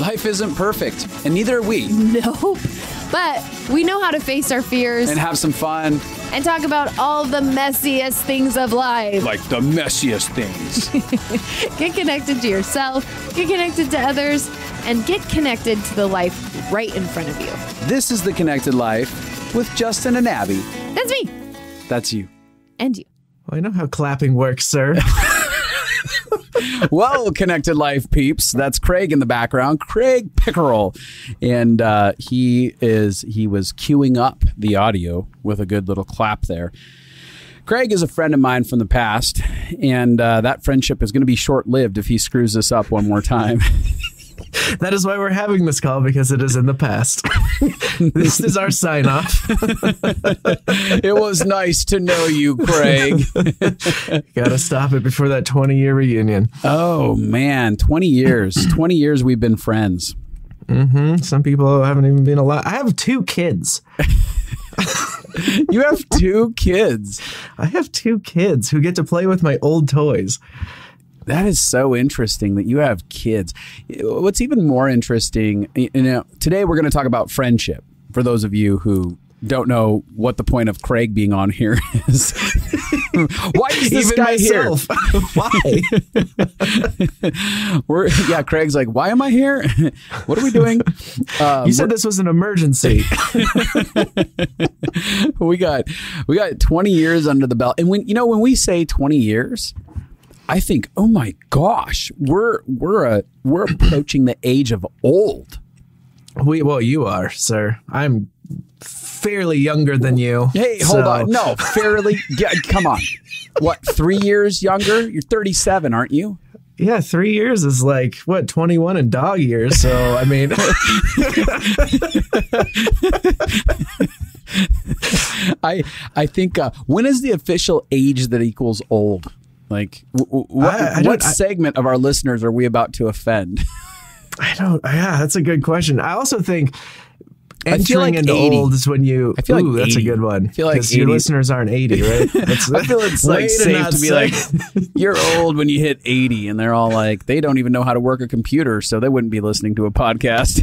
Life isn't perfect, and neither are we. Nope. But we know how to face our fears And have some fun. and talk about all the messiest things of life. Like the messiest things. Get connected to yourself, get connected to others, and get connected to the life right in front of you. This is The Connected Life with Justin and Abby. That's me. That's you. And you. Well, I know how clapping works, sir. Well, Connected Life peeps, that's Craig in the background, Craig Pickerill. And he was queuing up the audio with a good little clap there. Craig is a friend of mine from the past, and that friendship is going to be short-lived if he screws this up one more time. That is why we're having this call, because it is in the past. This is our sign-off. It was nice to know you, Craig. Gotta stop it before that 20-year reunion. Oh, man, 20 years. 20 years we've been friends. Mm-hmm. Some people haven't even been alive. I have 2 kids. You have 2 kids. I have 2 kids who get to play with my old toys. That is so interesting that you have kids. What's even more interesting, today we're going to talk about friendship. For those of you who don't know what the point of Craig being on here is. Why is this Even guy myself. here? Craig's like, why am I here? What are we doing? You said this was an emergency. we got 20 years under the belt. And when we say 20 years, I think, oh my gosh, we're approaching the age of old. Well, you are, sir. I'm fairly younger than you. Hey, hold on. No, fairly. Come on. What, 3 years younger? You're 37, aren't you? Yeah, 3 years is like, 21 in dog years. So, I mean... I think, when is the official age that equals old? Like, what segment of our listeners are we about to offend? Yeah, that's a good question. I also think entering like into 80. old is when you... I feel like that's 80. a good one. I feel like your listeners aren't 80, right? I feel it's like safe to be like, you're old when you hit 80. And they're all like, they don't even know how to work a computer, so they wouldn't be listening to a podcast.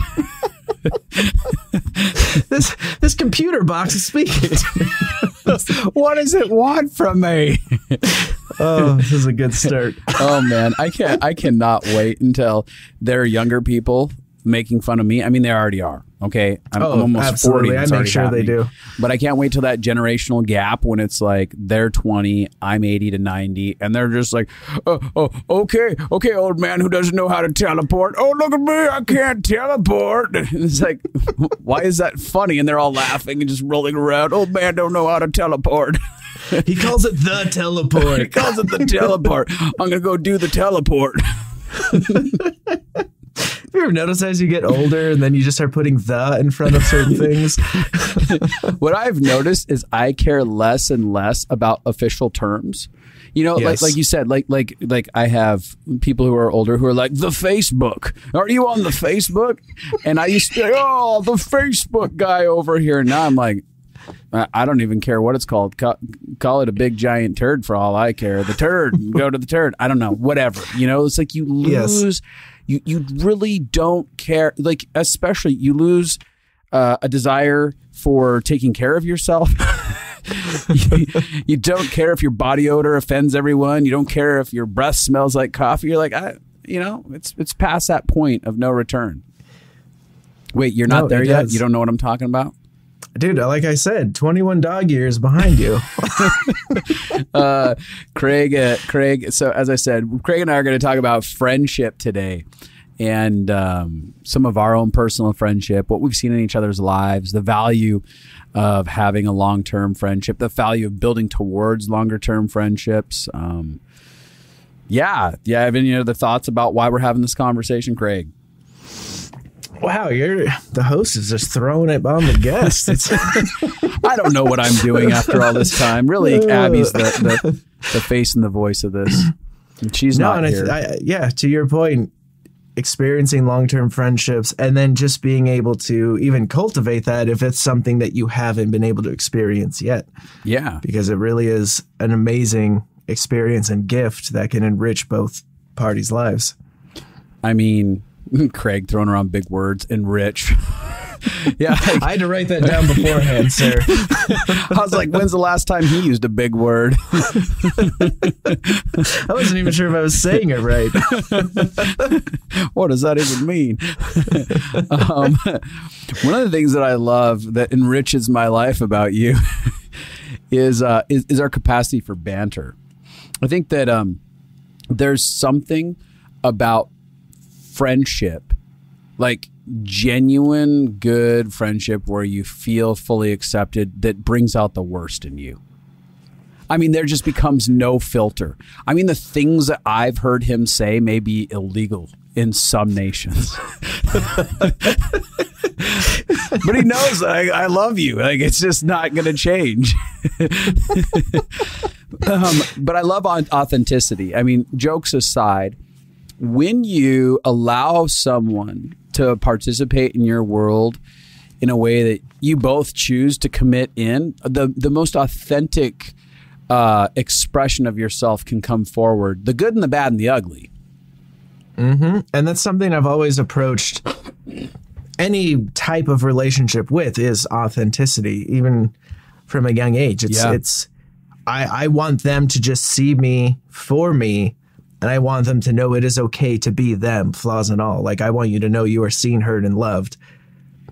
This computer box is speaking. What does it want from me? Oh, this is a good start. Oh man, I cannot wait until there are younger people making fun of me. I mean, they already are. Okay, I'm almost absolutely. 40. I make sure they do. But I can't wait till that generational gap when it's like they're 20, I'm 80 to 90, and they're just like, okay, old man who doesn't know how to teleport. Oh, look at me, I can't teleport. And it's like, why is that funny? And they're all laughing and just rolling around. Old man don't know how to teleport. He calls it the teleport. He calls it the teleport. I'm going to go do the teleport. Have you ever noticed as you get older and then you just start putting the in front of certain things? What I've noticed is I care less and less about official terms. You know, Yes. like you said, like I have people who are older who are like, the Facebook. Are you on the Facebook? And I used to say, oh, the Facebook guy over here. Now I'm like, I don't even care what it's called. Call it a big giant turd for all I care. The turd, go to the turd. I don't know, whatever. You know, it's like you lose. Yes. You really don't care. Like, especially you lose a desire for taking care of yourself. You don't care if your body odor offends everyone. You don't care if your breath smells like coffee. You're like, it's past that point of no return. Wait, you're not there yet? You don't know what I'm talking about? Dude, like I said, 21 dog years behind you. Craig. So as I said, Craig and I are going to talk about friendship today, and some of our own personal friendship, what we've seen in each other's lives, the value of having a long-term friendship, the value of building towards longer-term friendships. Yeah. I have any other thoughts about why we're having this conversation, Craig? Wow, the host is just throwing it on the guest. I don't know what I'm doing after all this time. Really, Abby's the face and the voice of this. And she's not here. To your point, experiencing long-term friendships and then just being able to even cultivate that if it's something that you haven't been able to experience yet. Yeah. Because it really is an amazing experience and gift that can enrich both parties' lives. I mean, Craig throwing around big words, and Rich. Yeah, I had to write that down beforehand, sir. I was like, when's the last time he used a big word? I wasn't even sure if I was saying it right. What does that even mean? One of the things that I love that enriches my life about you is our capacity for banter. I think that there's something about friendship, like genuine good friendship where you feel fully accepted, that brings out the worst in you. I mean, there just becomes no filter. I mean, the things that I've heard him say may be illegal in some nations. But he knows that I love you. Like, it's just not going to change. But I love authenticity. I mean, jokes aside, when you allow someone to participate in your world in a way that you both choose to commit in, the most authentic expression of yourself can come forward. The good and the bad and the ugly. Mm-hmm. And that's something I've always approached any type of relationship with, is authenticity, even from a young age. I want them to just see me for me, and I want them to know it is okay to be them, flaws and all. Like, I want you to know you are seen, heard, and loved,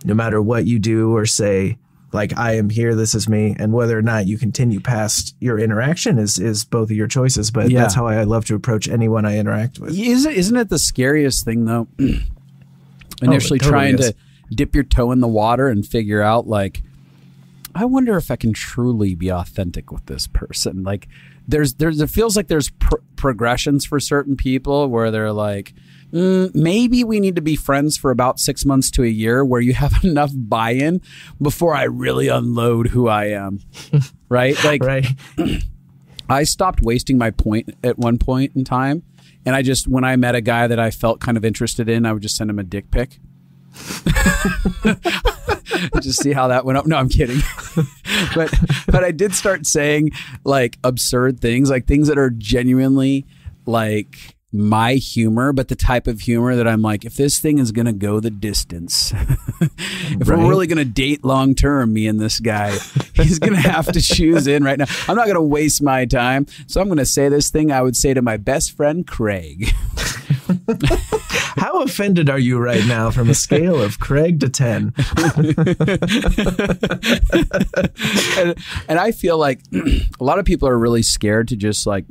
no matter what you do or say. Like, I am here, this is me, and whether or not you continue past your interaction is both of your choices. But that's how I love to approach anyone I interact with. Isn't it the scariest thing, though? Initially trying to dip your toe in the water and figure out, like, I wonder if I can truly be authentic with this person. Like, it feels like there's progressions for certain people where they're like, maybe we need to be friends for about 6 months to a year, where you have enough buy-in before I really unload who I am. Right? Like, right. I stopped wasting my point at one point in time. And when I met a guy that I felt kind of interested in, I would just send him a dick pic. Just see how that went up. No, I'm kidding. but I did start saying, like, absurd things, like things that are genuinely like my humor, but the type of humor that I'm like, if this thing is going to go the distance, if we're really going to date long term, me and this guy, he's going to have to choose in right now. I'm not going to waste my time. So I'm going to say this thing I would say to my best friend, Craig. How offended are you right now from a scale of Craig to 10? And I feel like a lot of people are really scared to just, like,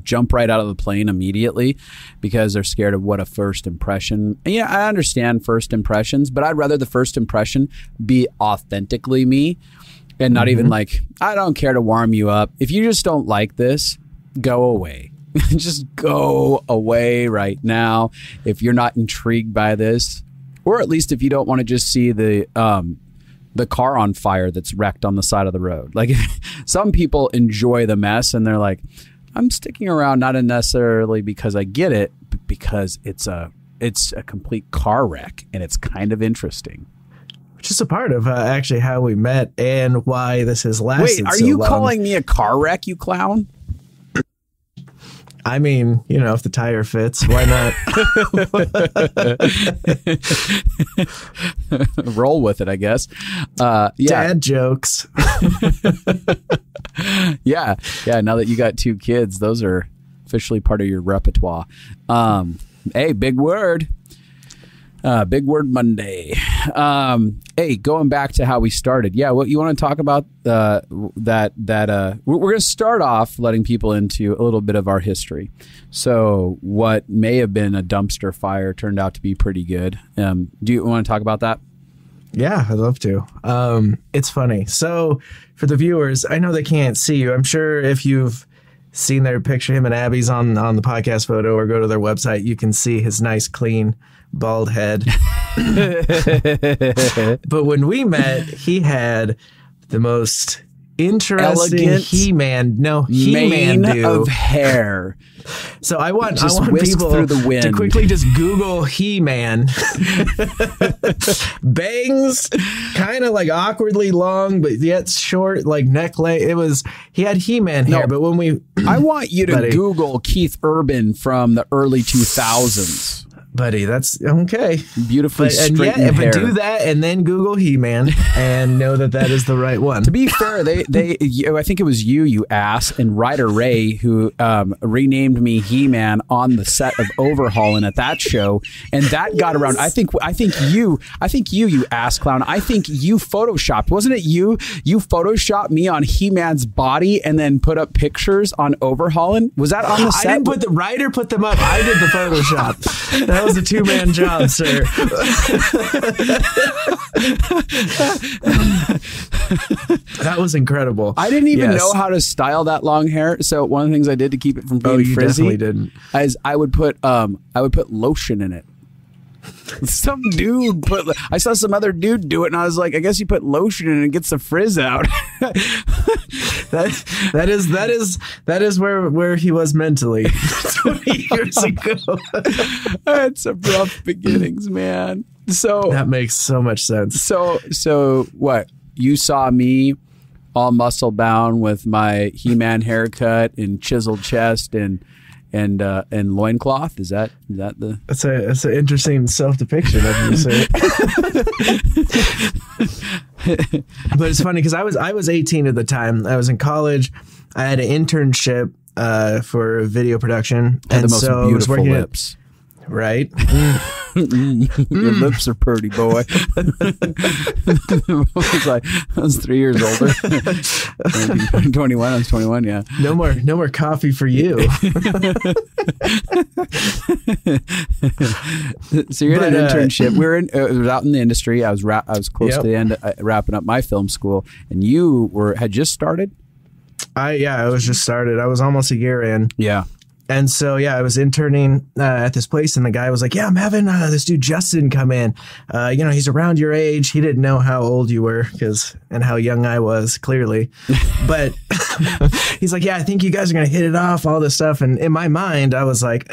jump right out of the plane immediately because they're scared of what a first impression. And yeah, I understand first impressions, but I'd rather the first impression be authentically me and not even like, I don't care to warm you up. If you just don't like this, go away. Just go away right now if you're not intrigued by this, or at least if you don't want to just see the car on fire that's wrecked on the side of the road. Like, some people enjoy the mess and they're like, I'm sticking around not necessarily because I get it, but because it's a complete car wreck and it's kind of interesting. Which is a part of actually how we met and why this has lasted. Wait, are so you long. Calling me a car wreck, you clown? I mean, if the tire fits, why not? Roll with it, I guess. Dad jokes. Yeah. Now that you got 2 kids, those are officially part of your repertoire. Hey, big word. Big Word Monday. Hey, going back to how we started. Yeah, what you want to talk about? We're going to start off letting people into a little bit of our history. So, what may have been a dumpster fire turned out to be pretty good. Do you want to talk about that? Yeah, I'd love to. It's funny. So, for the viewers, I know they can't see you. I'm sure if you've seen their picture, him and Abby's on the podcast photo, or go to their website, you can see his nice, clean, bald head. But when we met, he had the most interesting elegant He-Man. No, He-Man mane do. of hair. So I want whisked people through the wind. to quickly just Google He-Man. Bangs, kind of like awkwardly long, but yet short, like neck length. He had He-Man hair, but when I want you to Buddy. Google Keith Urban from the early 2000s. Buddy, that's okay. Beautifully straightened hair. But do that and then Google He-Man and know that is the right one. To be fair, I think it was you ass, and Ryder Ray who renamed me He-Man on the set of Overhauling at that show, and that got around. I think you ass clown. I think you photoshopped. Wasn't it you? You photoshopped me on He-Man's body and then put up pictures on Overhauling. Was that on the set? I didn't put Ryder put them up. I did the Photoshop. That was a 2-man job, sir. That was incredible. I didn't even know how to style that long hair. So one of the things I did to keep it from being frizzy didn't. is I would put lotion in it. Some dude I saw some other dude do it, and I was like, I guess you put lotion in it and it gets the frizz out. that is where he was mentally 20 years ago. That's some rough beginnings, man. So that makes so much sense. So what? You saw me all muscle bound with my He-Man haircut and chiseled chest and loincloth. Is that the? That's an interesting self-depiction of you, sir. But it's funny because I was 18 at the time. I was in college. I had an internship for video production, and the most beautiful lips. Right? Your lips are pretty, boy. I was 3 years older. 21. I was 21. Yeah. No more coffee for you. So you're in an internship. It was out in the industry. I was close to the end, wrapping up my film school, and you had just started. I was just started. I was almost a year in. Yeah. And so, I was interning at this place, and the guy was like, I'm having this dude Justin come in. He's around your age. He didn't know how old you were and how young I was, clearly. But he's like, I think you guys are going to hit it off, all this stuff. And in my mind, I was like,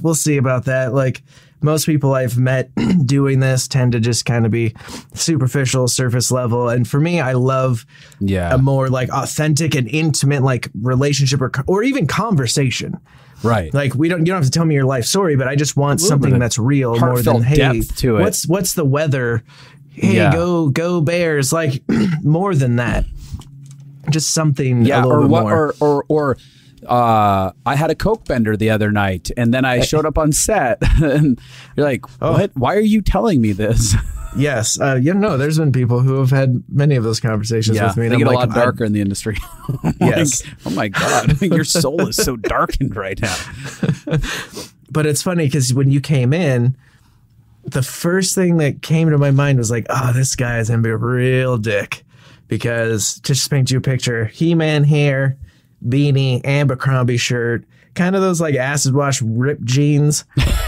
we'll see about that. Like, most people I've met doing this tend to just kind of be superficial, surface level. And for me, I love a more like authentic and intimate like relationship or even conversation. Right. Like you don't have to tell me your life story, but I just want something that's real more than, hey, depth to it. What's the weather? Hey, go Bears. Like more than that. Just something a little bit more. Or I had a Coke bender the other night, and then I showed up on set, and you're like, what? Why are you telling me this? Yes. There's been people who have had many of those conversations with me. They get a lot darker in the industry. Yes. Oh my God. Your soul is so darkened right now. But it's funny because when you came in, the first thing that came to my mind was like, this guy is going to be a real dick. Because to just paint you a picture, He-Man hair, beanie, Abercrombie shirt, kind of those like acid wash ripped jeans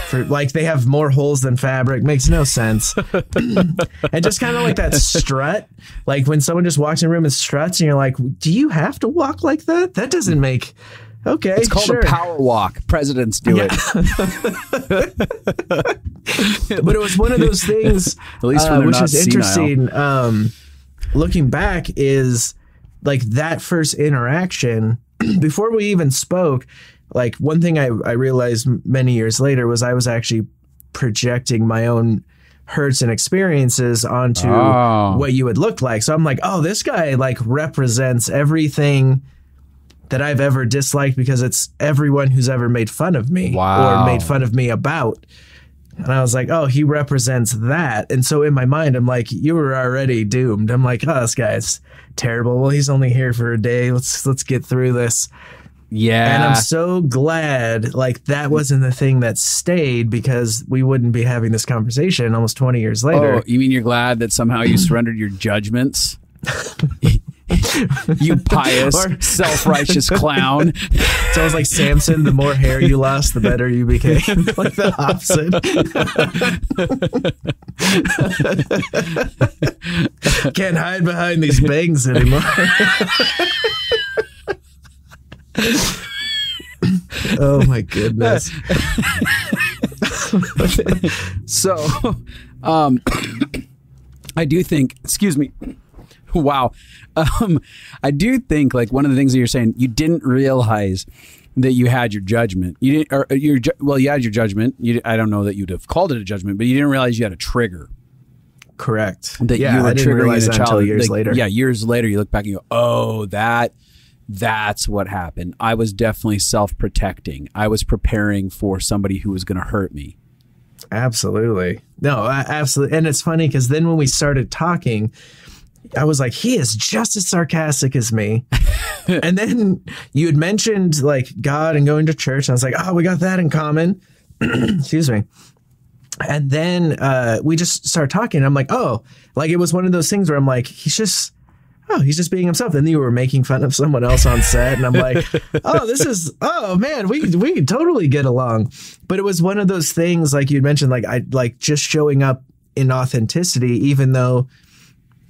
for like they have more holes than fabric, makes no sense. And just kind of like that strut, like when someone just walks in a room and struts and you're like, do you have to walk like that? That doesn't make it's called a power walk. Presidents do it. But it was one of those things at least when which is interesting looking back is like that first interaction before we even spoke. Like one thing I realized many years later was I was actually projecting my own hurts and experiences onto what you would look like. So I'm like, this guy like represents everything that I've ever disliked because it's everyone who's ever made fun of me or made fun of me about. And I was like, he represents that. And so in my mind, I'm like, you were already doomed. I'm like, this guy's terrible. Well, he's only here for a day. Let's get through this. Yeah. And I'm so glad like that wasn't the thing that stayed because we wouldn't be having this conversation almost 20 years later. Oh, you mean you're glad that somehow you surrendered your judgments? You pious, self-righteous clown. It's almost like Samson. The more hair you lost, the better you became. Like the opposite. Can't hide behind these bangs anymore. Oh my goodness. So, I do think, excuse me. Wow. I do think, like, one of the things that you're saying, you didn't realize that you had your judgment. You didn't, or you had your judgment. I don't know that you'd have called it a judgment, but you didn't realize you had a trigger. Correct. That yeah, you were I didn't realize that until years later. Yeah, years later, you look back and you go, oh, that's what happened. I was definitely self-protecting. I was preparing for somebody who was going to hurt me. Absolutely. No, absolutely. And it's funny because then when we started talking, I was like, he is just as sarcastic as me. And then you had mentioned like God and going to church. And I was like, oh, we got that in common. Excuse me. And then we just started talking. And I'm like, oh, like it was one of those things where I'm like, he's just being himself. And then you were making fun of someone else on set. And I'm like, oh man, we could totally get along. But it was one of those things, like you'd mentioned, like I like just showing up in authenticity, even though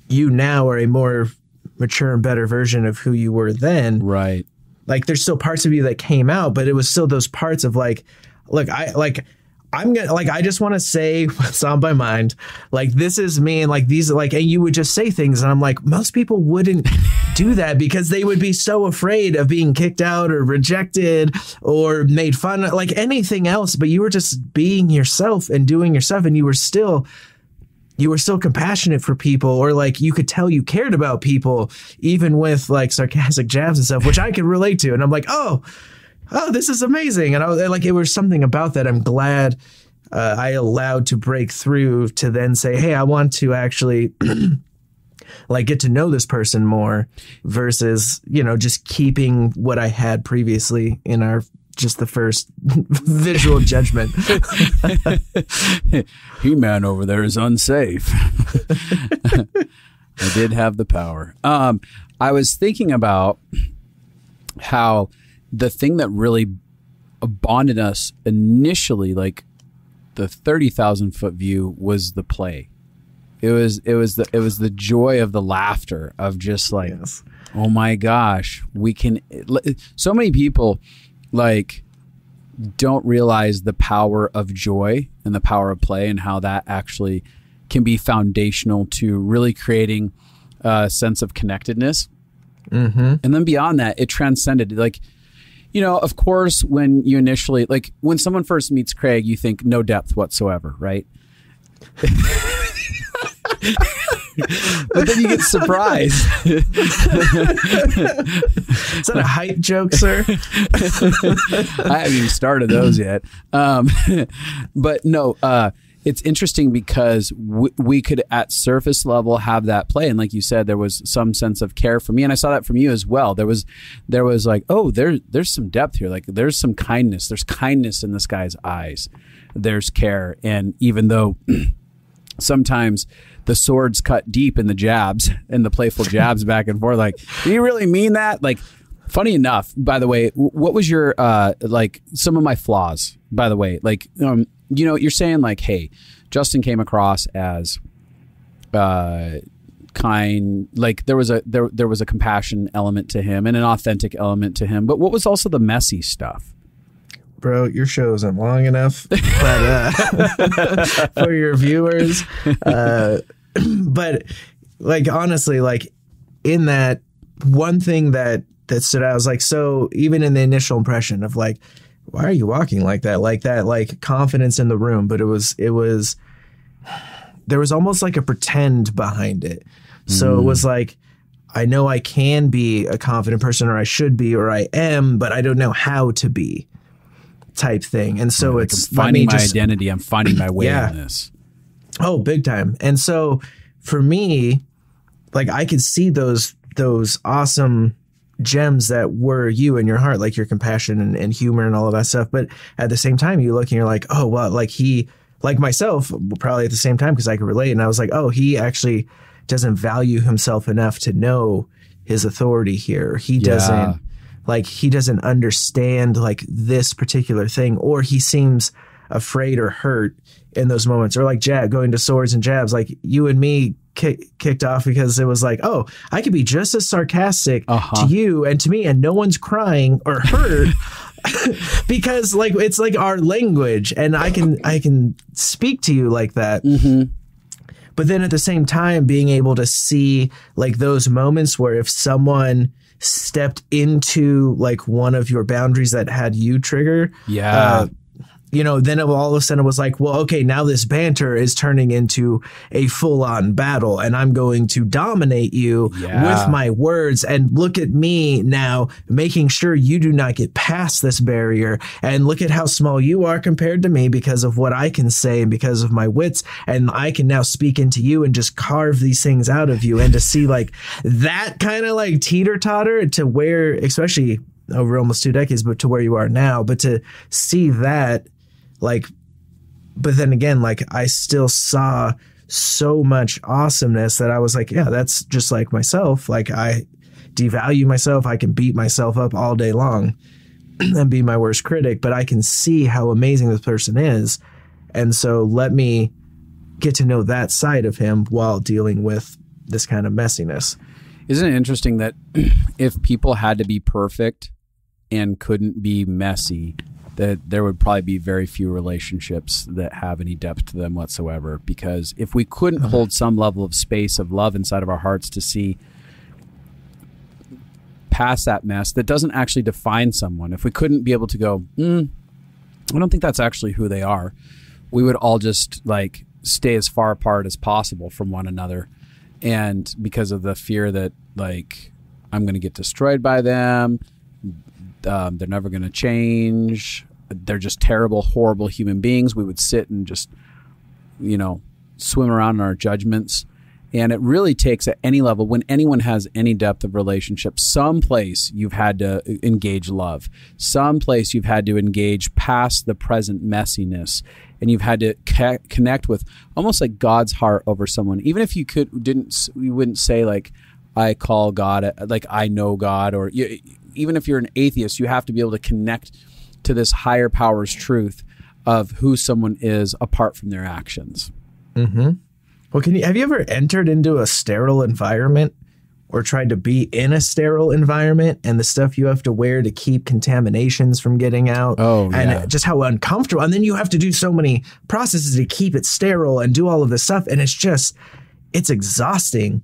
you now are a more mature and better version of who you were then. Right. Like there's still parts of you that came out, but it was still those parts of like, look, I just want to say what's on my mind. Like, this is me. And like, these, like, and you would just say things. And I'm like, most people wouldn't do that because they would be so afraid of being kicked out or rejected or made fun of, like anything else. But you were just being yourself and doing yourself. And you were still compassionate for people, or like you could tell you cared about people, even with like sarcastic jabs and stuff, which I could relate to. And I'm like, oh, this is amazing. And I was like, it was something about that. I'm glad I allowed to break through to then say, hey, I want to actually like get to know this person more versus, just keeping what I had previously in just the first visual judgment. He-Man over there is unsafe. I did have the power. I was thinking about how the thing that really bonded us initially, like the 30,000 foot view, was the play. It was the joy of the laughter of just like, yes. Oh my gosh, we can. So many people like don't realize the power of joy and the power of play and how that actually can be foundational to really creating a sense of connectedness. Mm-hmm. And then beyond that, it transcended like. Of course, when you initially, like when someone first meets Craig, you think no depth whatsoever, right? But then you get surprised. Is that a height joke, sir? I haven't even started those yet. But no, it's interesting because we could at surface level have that play. And like you said, there was some sense of care for me. And I saw that from you as well. There was like, oh, there's some depth here. Like there's some kindness. There's kindness in this guy's eyes. There's care. And even though sometimes the swords cut deep in the jabs and the playful jabs back and forth, like, do you really mean that? Like, funny enough, by the way, what was your, like some of my flaws, by the way, like, you're saying like, hey, Justin came across as kind, like there was a compassion element to him and an authentic element to him. But what was also the messy stuff? Bro, your show isn't long enough but, for your viewers. But like, honestly, like in that one thing that stood out, I was like, so even in the initial impression of like, why are you walking like that? Like that, like confidence in the room. But there was almost like a pretend behind it. So it was like, I know I can be a confident person, or I should be, or I am, but I don't know how to be type thing. And so it's I'm finding my identity. I'm finding my way in this. Oh, big time. And so for me, like I could see those awesome gems that were you in your heart, like your compassion and humor and all of that stuff. But at the same time, you look and you're like, oh, well, like he, like myself, probably at the same time, because I could relate. And I was like, oh, he actually doesn't value himself enough to know his authority here. He doesn't understand like this particular thing, or he seems afraid or hurt in those moments. Or like going to swords and jabs, like you and me kicked off because it was like, oh, I could be just as sarcastic to you and to me, and no one's crying or hurt because like it's like our language, and I can speak to you like that. But then at the same time, being able to see like those moments where if someone stepped into like one of your boundaries that had you trigger, then all of a sudden it was like, well, okay, now this banter is turning into a full-on battle, and I'm going to dominate you with my words. And look at me now making sure you do not get past this barrier. And look at how small you are compared to me because of what I can say and because of my wits. And I can now speak into you and just carve these things out of you. And to see like that kind of like teeter-totter to where, especially over almost 2 decades, but to where you are now, but to see that, like, but then again, like I still saw so much awesomeness that I was like, yeah, that's just like myself. Like I devalue myself. I can beat myself up all day long and be my worst critic, but I can see how amazing this person is. And so let me get to know that side of him while dealing with this kind of messiness. Isn't it interesting that if people had to be perfect and couldn't be messy, that there would probably be very few relationships that have any depth to them whatsoever? Because if we couldn't hold some level of space of love inside of our hearts to see past that mess that doesn't actually define someone, if we couldn't be able to go, I don't think that's actually who they are, we would all just like stay as far apart as possible from one another. And because of the fear that like I'm going to get destroyed by them, they're never going to change, they're just terrible, horrible human beings, we would sit and just, swim around in our judgments. And it really takes at any level, when anyone has any depth of relationship, someplace you've had to engage love, someplace you've had to engage past the present messiness, and you've had to connect with almost like God's heart over someone. Even if you wouldn't say like, I call God, like I know God, or even if you're an atheist, you have to be able to connect to this higher power's truth of who someone is apart from their actions. Well, have you ever entered into a sterile environment or tried to be in a sterile environment, and the stuff you have to wear to keep contaminations from getting out? And just how uncomfortable. And then you have to do so many processes to keep it sterile and do all of this stuff. And it's exhausting.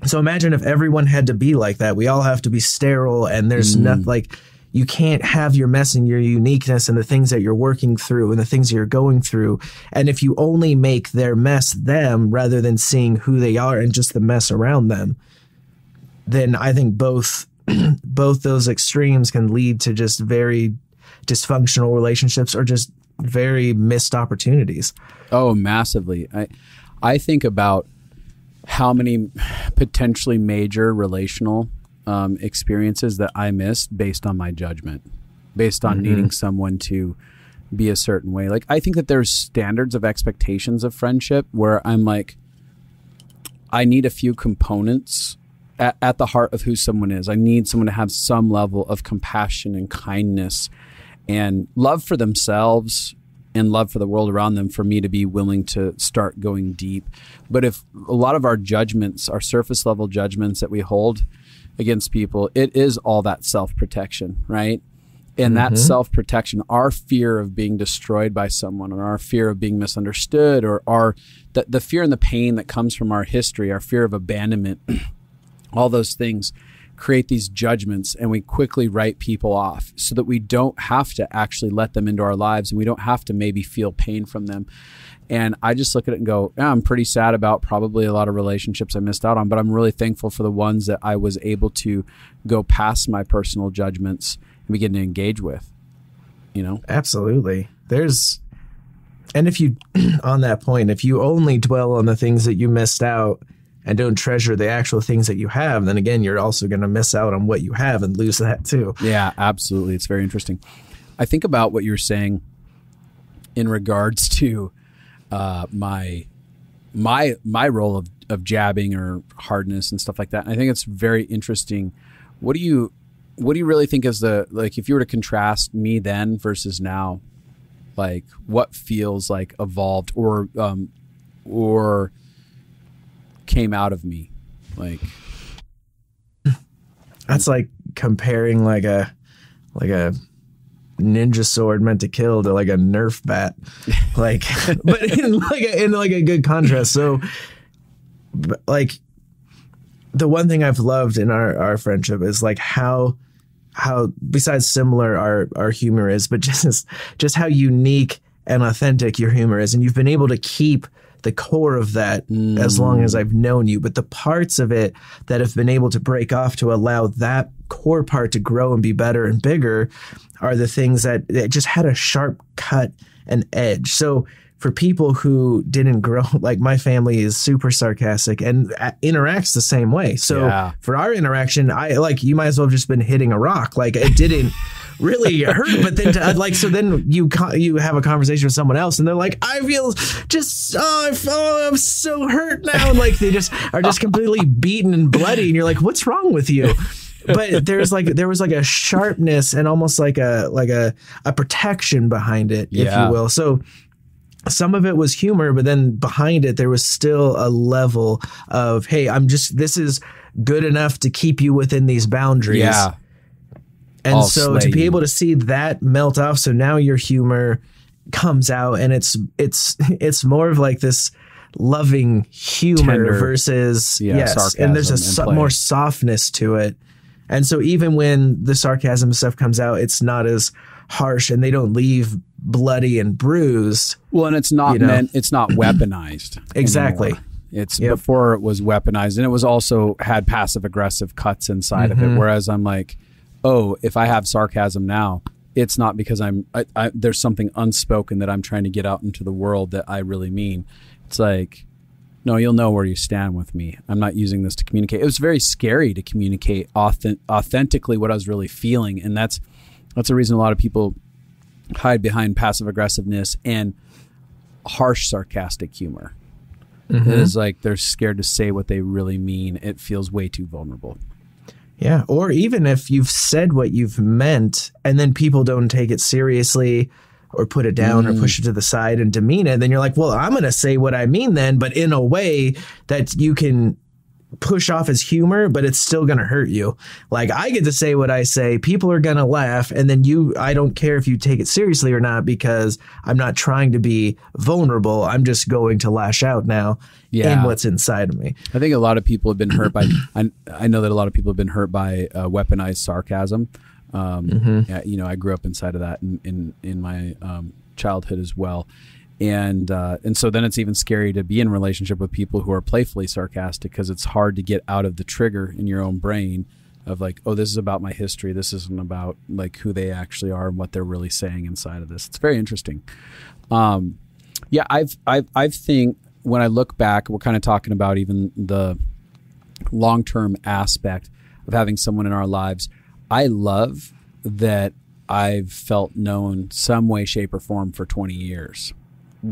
So imagine if everyone had to be like that. We all have to be sterile, and there's nothing like, you can't have your mess and your uniqueness and the things that you're working through and the things that you're going through. And if you only make their mess them rather than seeing who they are and just the mess around them, then I think both those extremes can lead to just very dysfunctional relationships or just very missed opportunities. Oh, massively. I think about how many potentially major relational experiences that I missed based on my judgment, based on needing someone to be a certain way. Like, I think that there's standards of expectations of friendship where I'm like, I need a few components at the heart of who someone is. I need someone to have some level of compassion and kindness and love for themselves and love for the world around them for me to be willing to start going deep. But if a lot of our judgments, our surface level judgments that we hold against people, it is all that self-protection, right? And that self-protection, our fear of being destroyed by someone, or our fear of being misunderstood, or the fear and the pain that comes from our history, our fear of abandonment, all those things create these judgments, and we quickly write people off so that we don't have to actually let them into our lives, and we don't have to maybe feel pain from them. And I just look at it and go, yeah, I'm pretty sad about probably a lot of relationships I missed out on, but I'm really thankful for the ones that I was able to go past my personal judgments and begin to engage with, Absolutely. And if you, on that point, if you only dwell on the things that you missed out and don't treasure the actual things that you have, then again, you're also going to miss out on what you have and lose that too. Yeah, absolutely. It's very interesting. I think about what you're saying in regards to my role jabbing or hardness and stuff like that. And I think it's very interesting. What do you really think is if you were to contrast me then versus now, like what feels like evolved or came out of me? Like that's like comparing like a ninja sword meant to kill to like a Nerf bat, like, but in a good contrast. So, like, the one thing I've loved in our friendship is like how besides similar our humor is, but just how unique and authentic your humor is, and you've been able to keep the core of that as long as I've known you. But the parts of it that have been able to break off to allow that core part to grow and be better and bigger are the things that just had a sharp cut and edge. So for people who didn't grow, like my family is super sarcastic and interacts the same way. So for our interaction, you might as well have just been hitting a rock. Like it didn't really hurt, but then so then you have a conversation with someone else and they're like, I feel just, I'm so hurt now. And like, they just are just completely beaten and bloody. And you're like, what's wrong with you? But there was like a sharpness and almost like a protection behind it, if you will. So some of it was humor, but then behind it, there was still a level of, hey, this is good enough to keep you within these boundaries. Yeah. And so to be able to see that melt off, so now your humor comes out and it's more of like this loving humor tender, versus sarcasm, and there's more softness to it. And so even when the sarcasm stuff comes out, it's not as harsh and they don't leave bloody and bruised. Well, and it's not it's not weaponized. Exactly. Anymore. It's before it was weaponized, and it was also had passive aggressive cuts inside of it. Whereas I'm like, oh, if I have sarcasm now, it's not because there's something unspoken that I'm trying to get out into the world that I really mean. It's like, no, you'll know where you stand with me. I'm not using this to communicate. It was very scary to communicate authentically what I was really feeling. And that's the reason a lot of people hide behind passive aggressiveness and harsh sarcastic humor. It is like they're scared to say what they really mean. It feels way too vulnerable. Yeah. Or even if you've said what you've meant and then people don't take it seriously or put it down or push it to the side and demean it, then you're like, well, I'm going to say what I mean then, but in a way that you can push off as humor, but it's still going to hurt you. Like I get to say what I say, people are going to laugh, and then I don't care if you take it seriously or not because I'm not trying to be vulnerable. I'm just going to lash out now in what's inside of me. I think a lot of people have been hurt by, I know that a lot of people have been hurt by weaponized sarcasm. I grew up inside of that in my childhood as well. And so then it's even scary to be in a relationship with people who are playfully sarcastic because it's hard to get out of the trigger in your own brain of like, oh, this is about my history. This isn't about like who they actually are and what they're really saying inside of this. It's very interesting. I think when I look back, we're kind of talking about even the long-term aspect of having someone in our lives. I love that I've felt known some way, shape, or form for 20 years.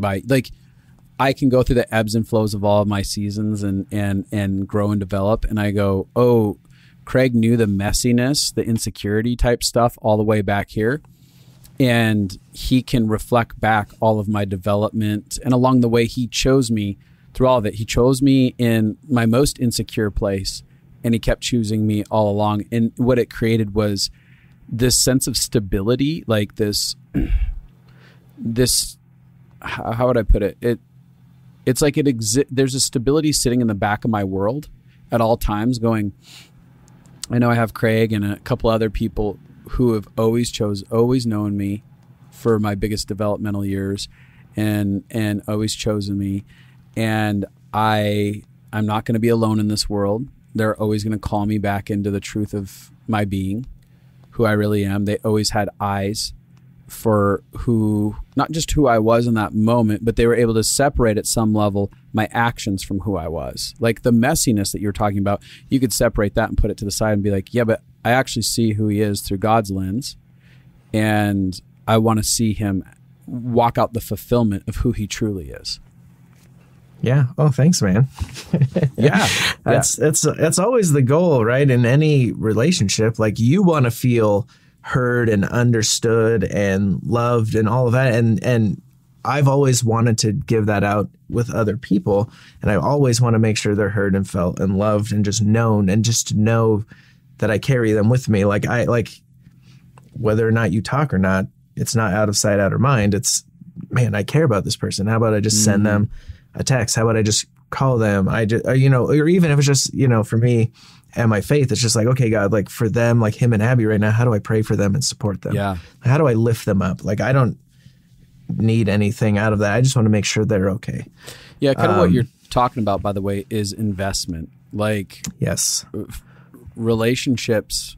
I can go through the ebbs and flows of all of my seasons and grow and develop. And I go, oh, Craig knew the messiness, the insecurity type stuff all the way back here. And he can reflect back all of my development. And along the way, he chose me through all of it. He chose me in my most insecure place. And he kept choosing me all along. And what it created was this sense of stability, like this, how would I put it? It's like there's a stability sitting in the back of my world at all times going, I know I have Craig and a couple other people who have always known me for my biggest developmental years and always chosen me. And I'm not going to be alone in this world. They're always going to call me back into the truth of my being, who I really am. They always had eyes for not just who I was in that moment, but they were able to separate at some level my actions from who I was. Like the messiness that you're talking about, you could separate that and put it to the side and be like, yeah, but I actually see who he is through God's lens. And I want to see him walk out the fulfillment of who he truly is. Yeah. Oh, thanks, man. Yeah. That's always the goal, right? In any relationship, like you want to feel heard and understood and loved and all of that. And I've always wanted to give that out with other people. And I always want to make sure they're heard and felt and loved and just known, and just to know that I carry them with me. Like whether or not you talk or not, it's not out of sight, out of mind. It's, man, I care about this person. How about I just send them a text? How about I just call them? I just, or even if it's just, for me and my faith, it's just like, okay, God, like for them, like him and Abby right now, how do I pray for them and support them? Yeah. How do I lift them up? Like, I don't need anything out of that. I just want to make sure they're okay. Yeah. Kind of what you're talking about, by the way, is investment. Like, yes, relationships,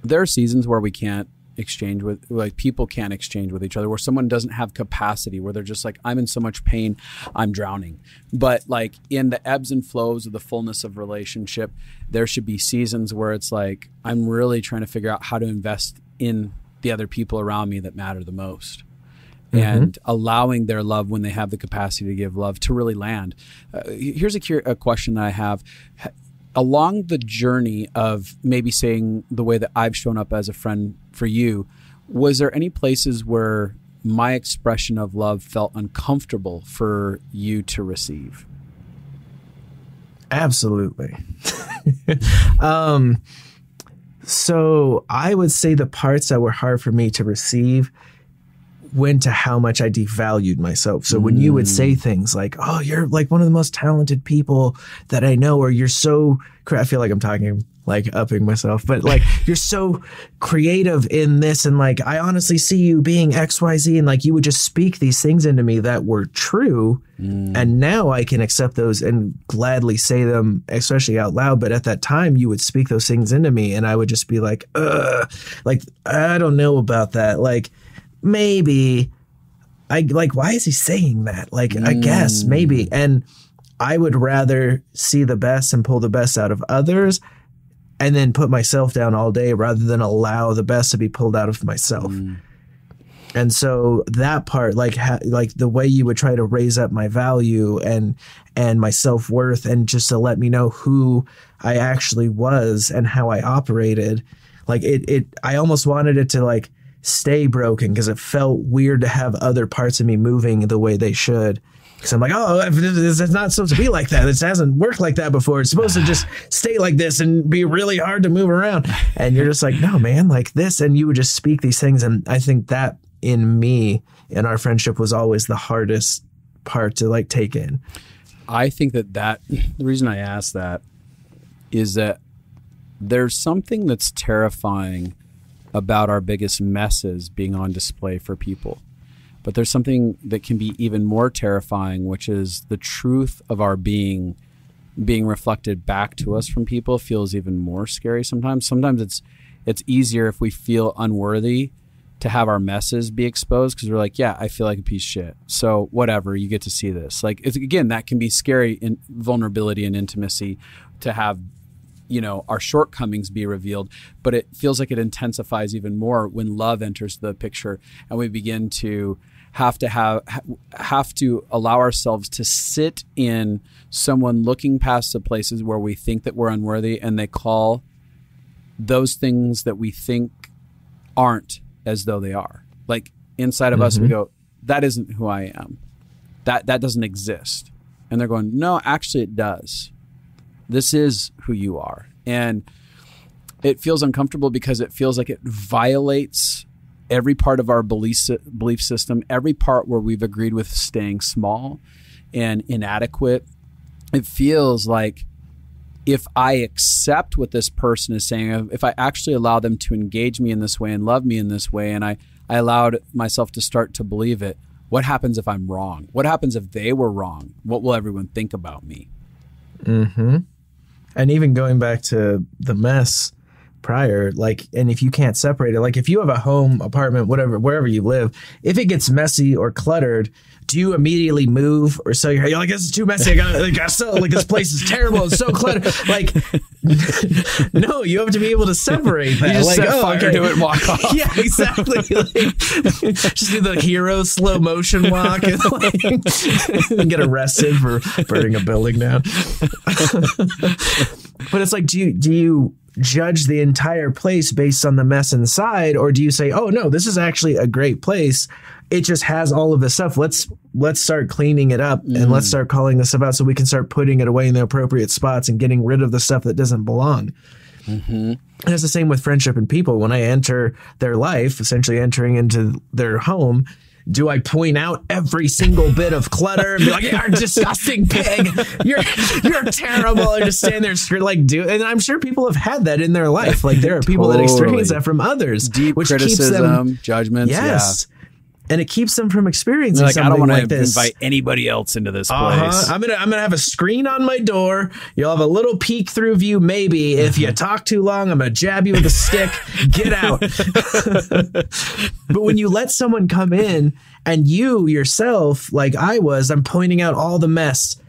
there are seasons where we can't exchange with, like, people can't exchange with each other, where someone doesn't have capacity, where they're just like, I'm in so much pain, I'm drowning. But like in the ebbs and flows of the fullness of relationship, there should be seasons where it's like, I'm really trying to figure out how to invest in the other people around me that matter the most. And allowing their love, when they have the capacity to give love, to really land. Here's a question that I have. Along the journey of maybe saying the way that I've shown up as a friend for you, was there any places where my expression of love felt uncomfortable for you to receive? Absolutely. So I would say the parts that were hard for me to receive went to how much I devalued myself. So when you would say things like, oh, you're like one of the most talented people that I know, or you're so, I feel like I'm talking like upping myself, but like, you're so creative in this. And like, I honestly see you being XYZ. And like, you would just speak these things into me that were true. And now I can accept those and gladly say them, especially out loud. But at that time, you would speak those things into me and I would just be like, I don't know about that. Like, maybe I like, why is he saying that? Like, I guess maybe. And I would rather see the best and pull the best out of others and then put myself down all day rather than allow the best to be pulled out of myself. And so that part, like the way you would try to raise up my value and my self-worth, and just to let me know who I actually was and how I operated, like I almost wanted it to like stay broken, because it felt weird to have other parts of me moving the way they should. Because I'm like, oh, it's not supposed to be like that. It hasn't worked like that before. It's supposed to just stay like this and be really hard to move around. And you're just like, no, man, like this. And you would just speak these things. And I think that in me, in our friendship, was always the hardest part to like take in. I think that the reason I ask that is that there's something that's terrifying about our biggest messes being on display for people. But there's something that can be even more terrifying, which is the truth of our being reflected back to us from people feels even more scary sometimes. Sometimes it's easier if we feel unworthy to have our messes be exposed, because we're like, yeah, I feel like a piece of shit. So whatever, you get to see this. Like, again, that can be scary in vulnerability and intimacy, to have our shortcomings be revealed, but it feels like it intensifies even more when love enters the picture and we begin to have to allow ourselves to sit in someone looking past the places where we think that we're unworthy, and they call those things that we think aren't as though they are. Like, inside of us, we go, that isn't who I am. That doesn't exist. And they're going, no, actually it does. This is who you are. And it feels uncomfortable because it feels like it violates every part of our belief system, every part where we've agreed with staying small and inadequate. It feels like if I accept what this person is saying, if I actually allow them to engage me in this way and love me in this way, and I allowed myself to start to believe it, what happens if I'm wrong? What happens if they were wrong? What will everyone think about me? And even going back to the mess, prior, like, and if you can't separate it, like if you have a home, apartment, whatever, wherever you live, if it gets messy or cluttered, do you immediately move or sell your hair? You're like, this is too messy. I gotta sell it. Like, this place is terrible. It's so cluttered. Like, no, you have to be able to separate that. You just like, set fire to it and walk off. Yeah, exactly. Like, just do the hero slow motion walk and, like, and get arrested for burning a building down. But it's like, do you judge the entire place based on the mess inside, or do you say, oh no, this is actually a great place, it just has all of this stuff, let's start cleaning it up and let's start calling this stuff out so we can start putting it away in the appropriate spots and getting rid of the stuff that doesn't belong. And it's the same with friendship and people. When I enter their life, essentially entering into their home, do I point out every single bit of clutter and be like, you're a disgusting pig, you're terrible, and just stand there like and I'm sure people have had that in their life. Like, there are people that experience that from others, deep which criticism, keeps them, judgments. yes. Yeah. And it keeps them from experiencing like, something I don't want like to this. invite anybody else into this place. I'm gonna have a screen on my door. You'll have a little peek through view, maybe. If you talk too long, I'm gonna jab you with a stick. Get out. But when you let someone come in and you yourself, like I was, I'm pointing out all the mess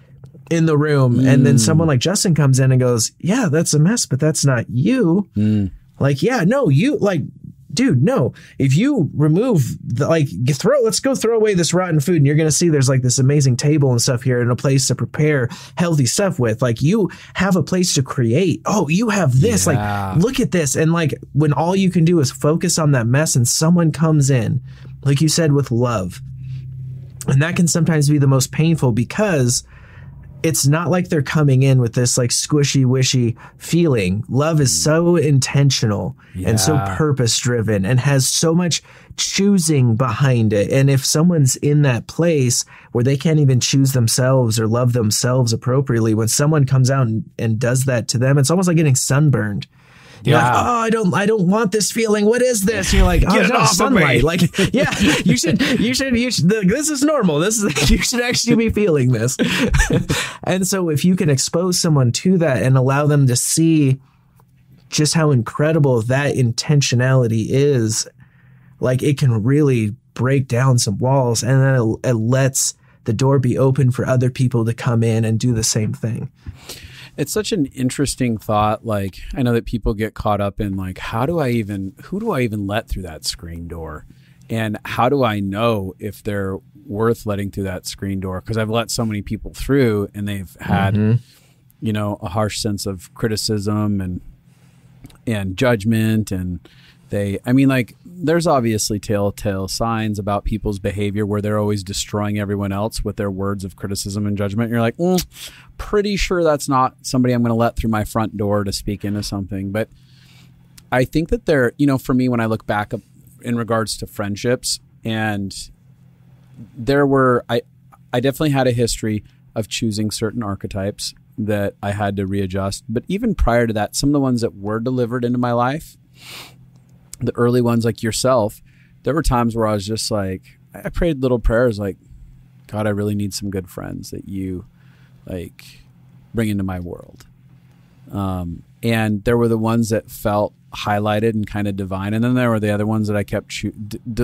in the room, and then someone like Justin comes in and goes, yeah, that's a mess, but that's not you. Like, yeah, no, you, like, dude, no, if you remove let's go throw away this rotten food, and you're going to see there's like this amazing table and stuff here and a place to prepare healthy stuff with. Like, you have a place to create. Oh, you have this, like, look at this. And like, when all you can do is focus on that mess and someone comes in, like you said, with love. And that can sometimes be the most painful, because it's not like they're coming in with this like squishy wishy feeling. Love is so intentional and so purpose driven and has so much choosing behind it. And if someone's in that place where they can't even choose themselves or love themselves appropriately, when someone comes out and does that to them, it's almost like getting sunburned. You're like, oh, I don't want this feeling. What is this? And you're like, oh, it's sunlight. Like, yeah, you should, this is normal. You should actually be feeling this. And so if you can expose someone to that and allow them to see just how incredible that intentionality is, like, it can really break down some walls, and then it lets the door be open for other people to come in and do the same thing. It's such an interesting thought. Like, I know that people get caught up in like, who do I even let through that screen door? And how do I know if they're worth letting through that screen door? Because I've let so many people through and they've had, a harsh sense of criticism and judgment. And there's obviously telltale signs about people's behavior where they're always destroying everyone else with their words of criticism and judgment. You're like, pretty sure that's not somebody I'm going to let through my front door to speak into something. But I think that for me, when I look back in regards to friendships, and I definitely had a history of choosing certain archetypes that I had to readjust. But even prior to that, some of the ones that were delivered into my life, the early ones, like yourself, there were times where I was just like, I prayed little prayers like, God, I really need some good friends that you like bring into my world. And there were the ones that felt highlighted and kind of divine. And then there were the other ones that I kept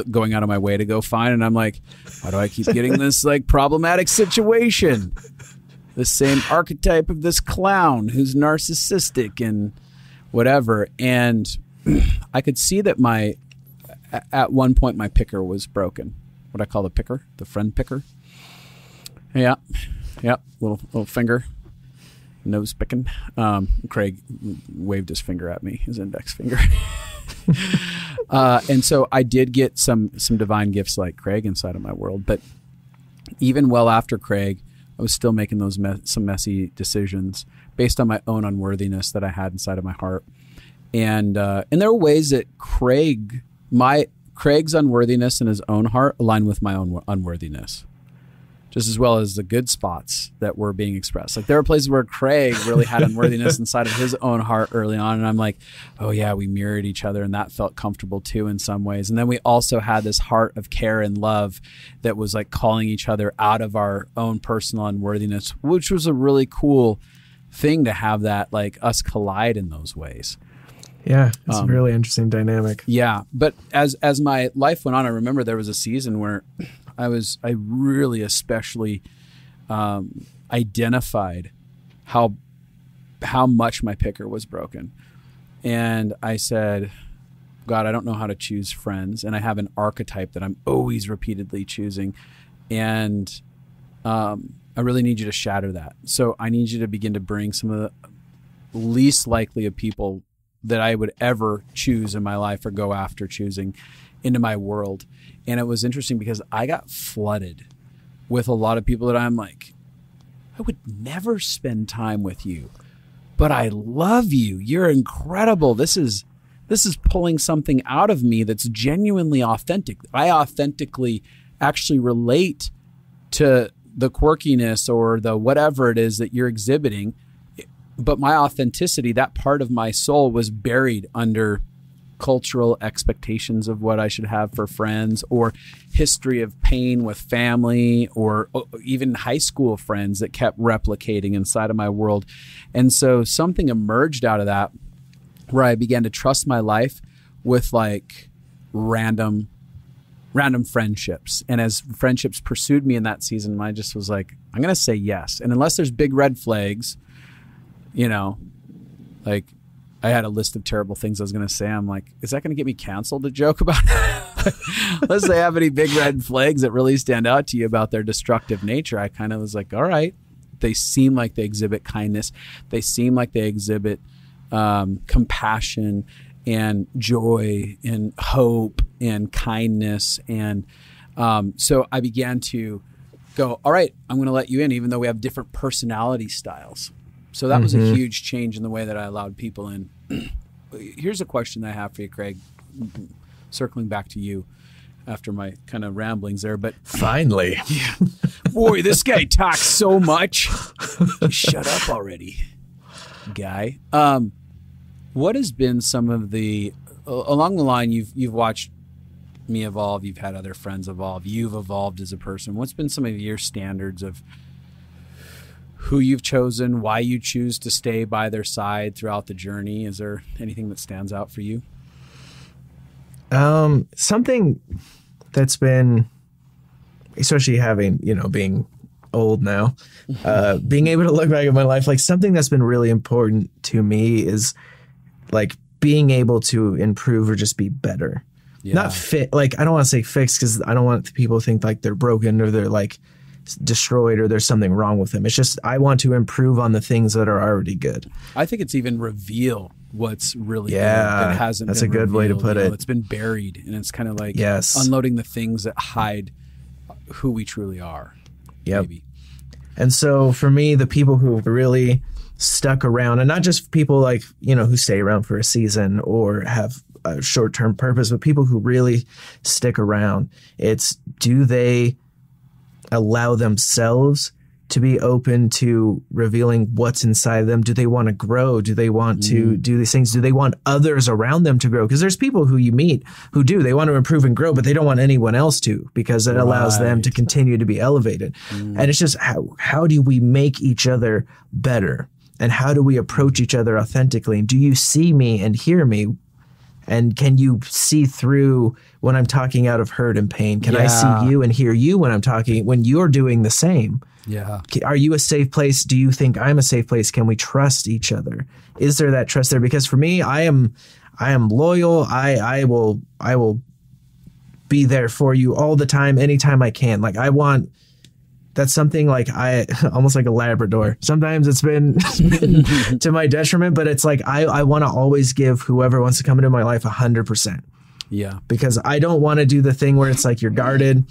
going out of my way to go find. And I'm like, why do I keep getting this like problematic situation? The same archetype of this clown who's narcissistic and whatever. And I could see that at one point my picker was broken. What I call the picker, the friend picker. Yeah. Little finger, nose picking. Craig waved his finger at me, his index finger. And so I did get some divine gifts like Craig inside of my world. But even well after Craig, I was still making those some messy decisions based on my own unworthiness that I had inside of my heart. And there were ways that Craig's unworthiness in his own heart aligned with my own unworthiness, just as well as the good spots that were being expressed. Like, there were places where Craig really had unworthiness inside of his own heart early on. And I'm like, oh yeah, we mirrored each other, and that felt comfortable too in some ways. And then we also had this heart of care and love that was like calling each other out of our own personal unworthiness, which was a really cool thing to have, that like us collide in those ways. Yeah, it's a really interesting dynamic. Yeah, but as my life went on, I remember there was a season where I really especially identified how much my picker was broken. And I said, God, I don't know how to choose friends. And I have an archetype that I'm always repeatedly choosing. And I really need you to shatter that. So I need you to begin to bring some of the least likely of people that I would ever choose in my life or go after choosing into my world. And it was interesting because I got flooded with a lot of people that I'm like, I would never spend time with you, but I love you. You're incredible. This is pulling something out of me that's genuinely authentic. I authentically actually relate to the quirkiness or the whatever it is that you're exhibiting. But my authenticity, that part of my soul, was buried under cultural expectations of what I should have for friends, or history of pain with family, or even high school friends that kept replicating inside of my world. And so something emerged out of that where I began to trust my life with like random friendships. And as friendships pursued me in that season, I just was like, I'm going to say yes. And unless there's big red flags, you know, like I had a list of terrible things I was going to say. I'm like, is that going to get me canceled to joke about? Unless they have any big red flags that really stand out to you about their destructive nature. I kind of was like, all right, they seem like they exhibit kindness. They seem like they exhibit compassion and joy and hope and kindness. And so I began to go, all right, I'm going to let you in, even though we have different personality styles. So that was a huge change in the way that I allowed people in. Here's a question that I have for you, Craig, circling back to you after my kind of ramblings there. But finally, yeah. Boy, this guy talks so much. Just shut up already, guy. What has been some of the, along the line, you've watched me evolve, you've had other friends evolve, you've evolved as a person. What's been some of your standards of who you've chosen, why you choose to stay by their side throughout the journey? Is there anything that stands out for you? Something that's been, especially having, being old now, being able to look back at my life, like something that's been really important to me is like being able to improve or just be better. Yeah. Not fit. Like, I don't want to say fixed because I don't want people to think like they're broken or they're like destroyed or there's something wrong with them. It's just I want to improve on the things that are already good. I think it's even reveal what's really good that hasn't that's been a good revealed, way to put it. It's been buried, and it's kind of like unloading the things that hide who we truly are. Yep. Maybe. And so for me, the people who really stuck around, and not just people like, who stay around for a season or have a short-term purpose, but people who really stick around, it's do they allow themselves to be open to revealing what's inside them? Do they want to grow? Do they want to do these things? Do they want others around them to grow? Because there's people who you meet who they want to improve and grow, but they don't want anyone else to, because it allows them to continue to be elevated. And it's just how do we make each other better? And how do we approach each other authentically? And do you see me and hear me? And can you see through when I'm talking out of hurt and pain? Can I see you and hear you when I'm talking, when you're doing the same? Yeah. Are you a safe place? Do you think I'm a safe place? Can we trust each other? Is there that trust there? Because for me, I am loyal. I will be there for you all the time, anytime I can. Like that's something like I almost like a Labrador. Sometimes it's been to my detriment, but it's like I want to always give whoever wants to come into my life 100%. Yeah. Because I don't want to do the thing where it's like you're guarded.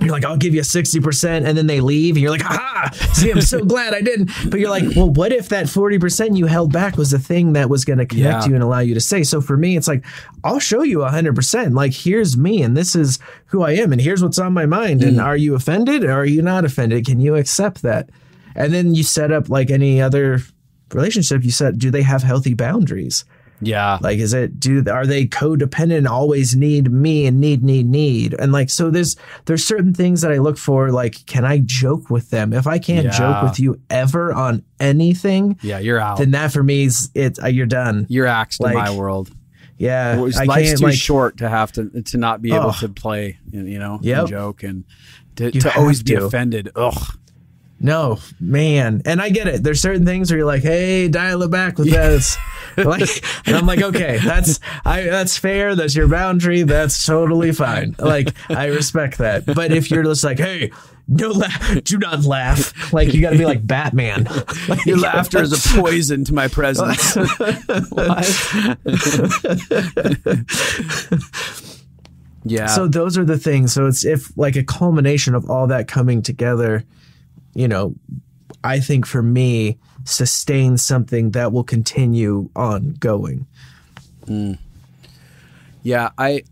You're like, I'll give you 60%, and then they leave, and you're like, aha, see, I'm so glad I didn't. But you're like, well, what if that 40% you held back was the thing that was going to connect you and allow you to stay? So for me, it's like, I'll show you 100%. Like, here's me, and this is who I am, and here's what's on my mind. And are you offended, or are you not offended? Can you accept that? And then you set up like any other relationship. You said, do they have healthy boundaries? Yeah. Like, are they codependent and always need me and need? And like, so there's certain things that I look for, like, can I joke with them? If I can't joke with you ever on anything, you're out. Then that for me is you're done. You're axed in my world. Yeah. Life's too short to have to not be able to play, and joke and to always be offended. Ugh. No, man. And I get it. There's certain things where you're like, hey, dial it back with that. And I'm like, okay, that's fair. That's your boundary. That's totally fine. Like, I respect that. But if you're just like, hey, do not laugh. Like, you got to be like Batman. Like, your laughter is a poison to my presence. Yeah. So those are the things. So it's like a culmination of all that coming together, I think for me, sustain something that will continue on going. Yeah, I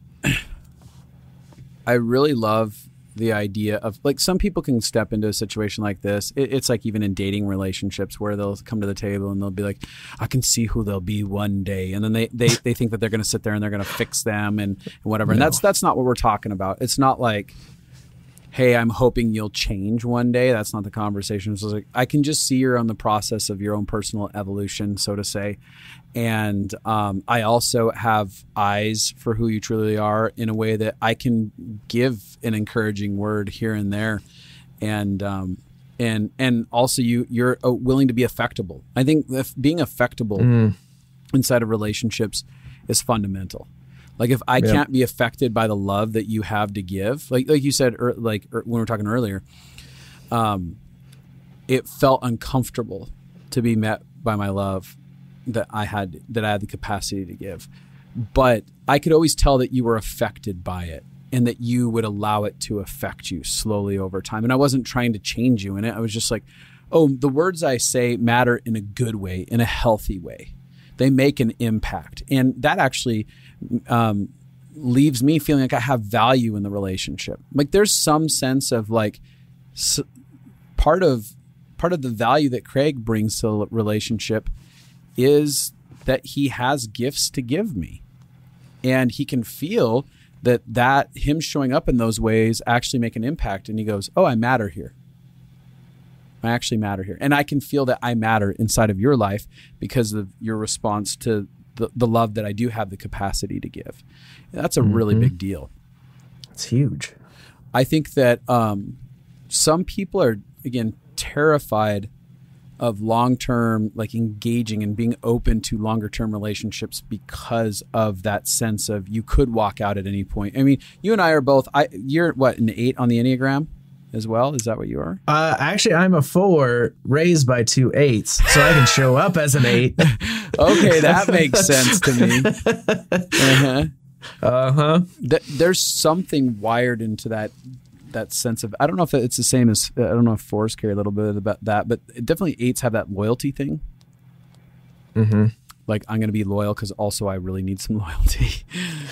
really love the idea of, like, some people can step into a situation like this. It's like even in dating relationships where they'll come to the table and they'll be like, I can see who they'll be one day. And then they think that they're going to sit there and they're going to fix them and whatever. No. And that's not what we're talking about. It's not like, hey, I'm hoping you'll change one day. That's not the conversation. It's like, I can just see you're on the process of your own personal evolution, so to say. And I also have eyes for who you truly are in a way that I can give an encouraging word here and there. And also you're willing to be affectable. I think being affectable inside of relationships is fundamental. Like, if I can't be affected by the love that you have to give, like you said, when we were talking earlier, it felt uncomfortable to be met by my love that I had the capacity to give. But I could always tell that you were affected by it and that you would allow it to affect you slowly over time. And I wasn't trying to change you in it. I was just like, oh, the words I say matter in a good way, in a healthy way. They make an impact. And that actually leaves me feeling like I have value in the relationship. Like, there's some sense of like part of the value that Craig brings to the relationship is that he has gifts to give me. And he can feel that him showing up in those ways actually make an impact. And he goes, oh, I matter here. I actually matter here. And I can feel that I matter inside of your life because of your response to the love that I do have the capacity to give. And that's a really big deal. It's huge. I think that some people are, again, terrified of long-term, like, engaging and being open to longer-term relationships because of that sense of you could walk out at any point. I mean, you and I are both, you're what, an 8 on the Enneagram as well? Is that what you are? Actually, I'm a 4 raised by 2 8s, so I can show up as an 8. Okay, that makes sense to me. There's something wired into that sense of, I don't know if it's the same as, I don't know if 4s carry a little bit about that, but definitely 8s have that loyalty thing. Like, I'm going to be loyal because also I really need some loyalty.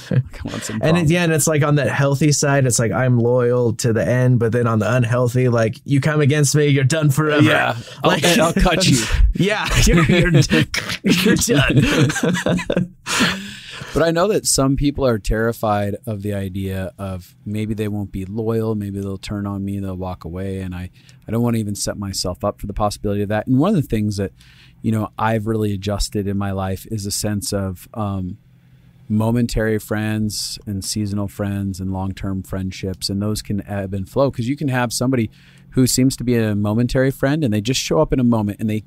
Like, I want some and it's like on that healthy side, it's like I'm loyal to the end, but then on the unhealthy, like, you come against me, you're done forever. Yeah, like, I'll cut you. Yeah, you're done. But I know that some people are terrified of the idea of maybe they won't be loyal, maybe they'll turn on me, they'll walk away, and I don't want to even set myself up for the possibility of that. And one of the things that, I've really adjusted in my life is a sense of momentary friends and seasonal friends and long-term friendships, and those can ebb and flow, because you can have somebody who seems to be a momentary friend and they just show up in a moment and they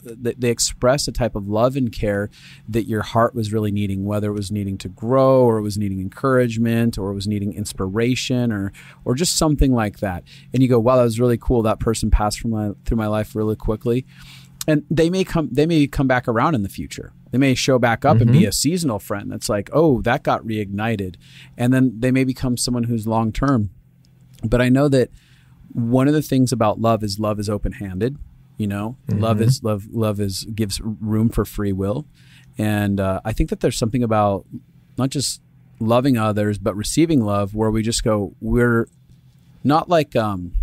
they express a type of love and care that your heart was really needing, whether it was needing to grow or it was needing encouragement or it was needing inspiration or just something like that. And you go, wow, that was really cool. That person passed through my life really quickly. And they may come back around in the future. They may show back up and be a seasonal friend that's like, oh, that got reignited. And then they may become someone who's long-term. But I know that one of the things about love is open-handed. Love gives room for free will. And I think that there's something about not just loving others, but receiving love where we just go, we're not like I'm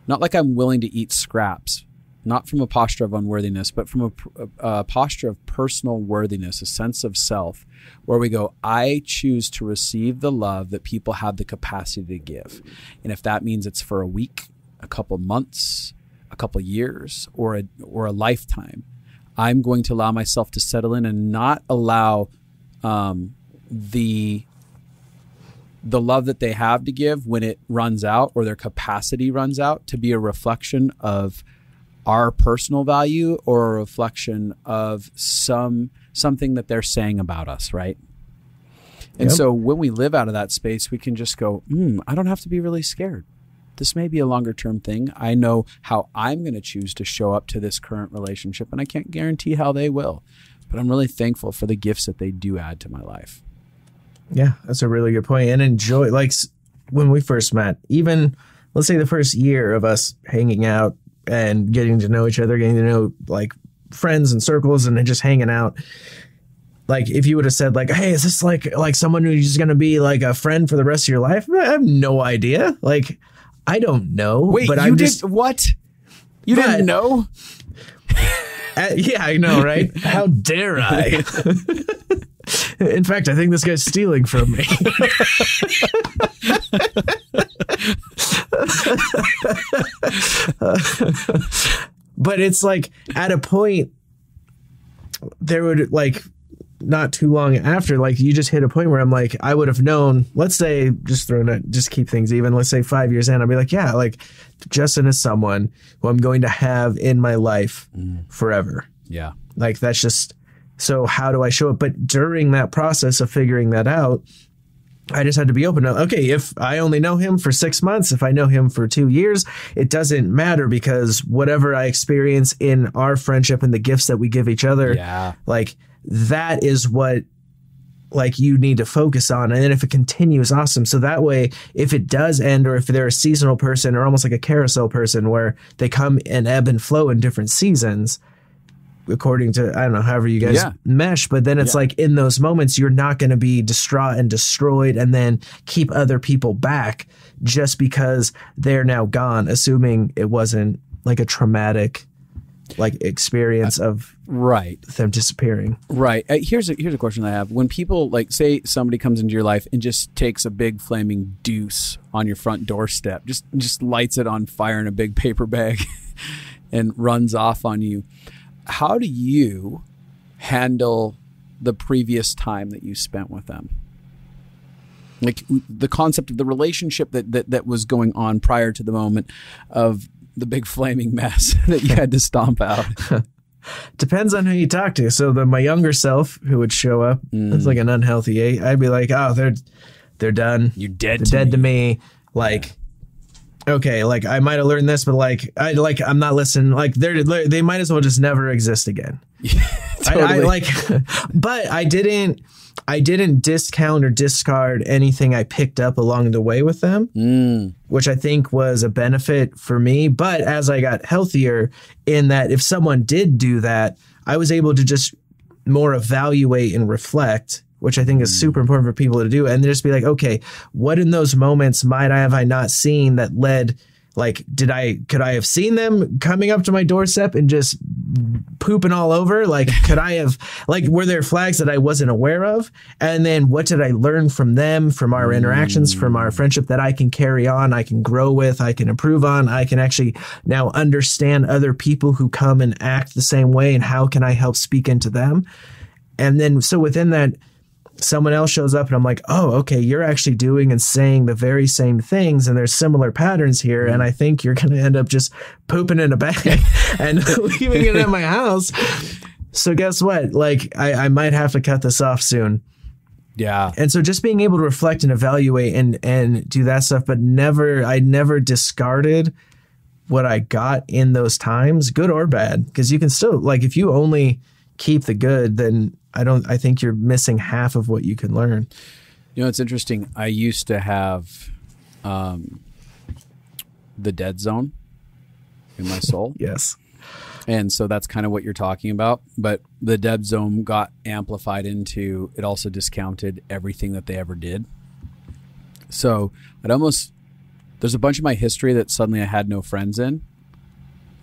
willing to eat scraps not from a posture of unworthiness, but from a posture of personal worthiness, a sense of self, where we go, I choose to receive the love that people have the capacity to give. And if that means it's for a week, a couple months, a couple years, or a lifetime, I'm going to allow myself to settle in and not allow the love that they have to give when it runs out or their capacity runs out to be a reflection of our personal value or a reflection of something that they're saying about us, right? And so when we live out of that space, we can just go, I don't have to be really scared. This may be a longer term thing. I know how I'm going to choose to show up to this current relationship, and I can't guarantee how they will, but I'm really thankful for the gifts that they do add to my life. Yeah, that's a really good point. And enjoy, like when we first met, even let's say the first year of us hanging out and getting to know each other, getting to know like friends and circles and just hanging out. Like if you would have said like, hey, is this like someone who's just going to be like a friend for the rest of your life? I have no idea. Like, I don't know. Wait, but you did what? You didn't know? Yeah, I know, right? How dare I? In fact, I think this guy's stealing from me. But it's like at a point there would like not too long after, like you just hit a point where I'm like, I would have known, let's say just keep things even. Let's say 5 years in, I'll be like, yeah, like Justin is someone who I'm going to have in my life forever. Yeah. Like that's just, so how do I show up? But during that process of figuring that out, I just had to be open to, okay, if I only know him for 6 months, if I know him for 2 years, it doesn't matter because whatever I experience in our friendship and the gifts that we give each other, like that is what like you need to focus on. And then if it continues, awesome. So that way, if it does end, or if they're a seasonal person or almost like a carousel person where they come and ebb and flow in different seasons, according to, I don't know, however you guys mesh, but then it's like in those moments, you're not going to be distraught and destroyed and then keep other people back just because they're now gone, assuming it wasn't like a traumatic like experience of them disappearing. Right. Here's a question I have. When people like say somebody comes into your life and just takes a big flaming deuce on your front doorstep, just lights it on fire in a big paper bag and runs off on you, how do you handle the previous time that you spent with them? Like the concept of the relationship that was going on prior to the moment of the big flaming mess that you had to stomp out. Depends on who you talk to. So my younger self who would show up, it's like an unhealthy eight. I'd be like, oh, they're done. You're dead. They're dead to me. Like, okay, like I might have learned this, but I'm not listening. Like they might as well just never exist again. Totally. But I didn't discount or discard anything I picked up along the way with them, which I think was a benefit for me. But as I got healthier, in that if someone did do that, I was able to just more evaluate and reflect, which I think is super important for people to do. And just be like, okay, what in those moments might I have not seen that led, like, could I have seen them coming up to my doorstep and just pooping all over? Like, could I have, like, were there flags that I wasn't aware of? And then what did I learn from them, from our interactions, from our friendship that I can carry on, I can grow with, I can improve on, I can actually now understand other people who come and act the same way, and how can I help speak into them? And then, so within that, someone else shows up and I'm like, oh, okay, you're actually doing and saying the very same things, and there's similar patterns here. And I think you're going to end up just pooping in a bag and leaving it at my house. So guess what? Like, I might have to cut this off soon. Yeah. And so just being able to reflect and evaluate and do that stuff, but I never discarded what I got in those times, good or bad, because you can still, like, if you only keep the good, then I think you're missing half of what you can learn. You know, it's interesting. I used to have the dead zone in my soul. Yes. And so that's kind of what you're talking about. But the dead zone got amplified into, it also discounted everything that they ever did. So there's a bunch of my history that suddenly I had no friends in.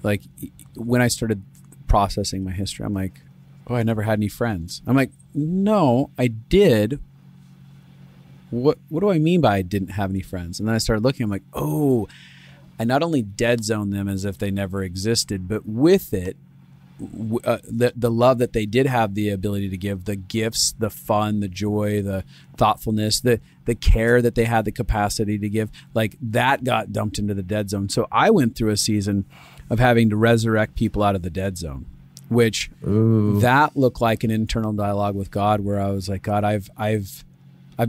like when I started processing my history, I'm like, oh, I never had any friends. I'm like, no, I did. What do I mean by I didn't have any friends? And then I started looking, I'm like, oh, I not only dead zone them as if they never existed, but with it, the love that they did have the ability to give, the gifts, the fun, the joy, the thoughtfulness, the care that they had the capacity to give, like that got dumped into the dead zone. So I went through a season of having to resurrect people out of the dead zone, which that looked like an internal dialogue with God, where I was like, God, I've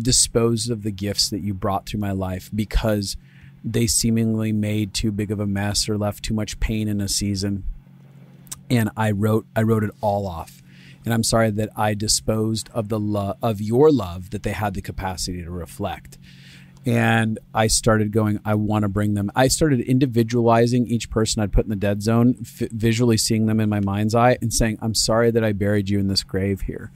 disposed of the gifts that you brought through my life because they seemingly made too big of a mess or left too much pain in a season. And I wrote it all off. And I'm sorry that I disposed of of your love that they had the capacity to reflect. And I started going, I want to bring them. I started individualizing each person I'd put in the dead zone, visually seeing them in my mind's eye and saying, I'm sorry that I buried you in this grave here.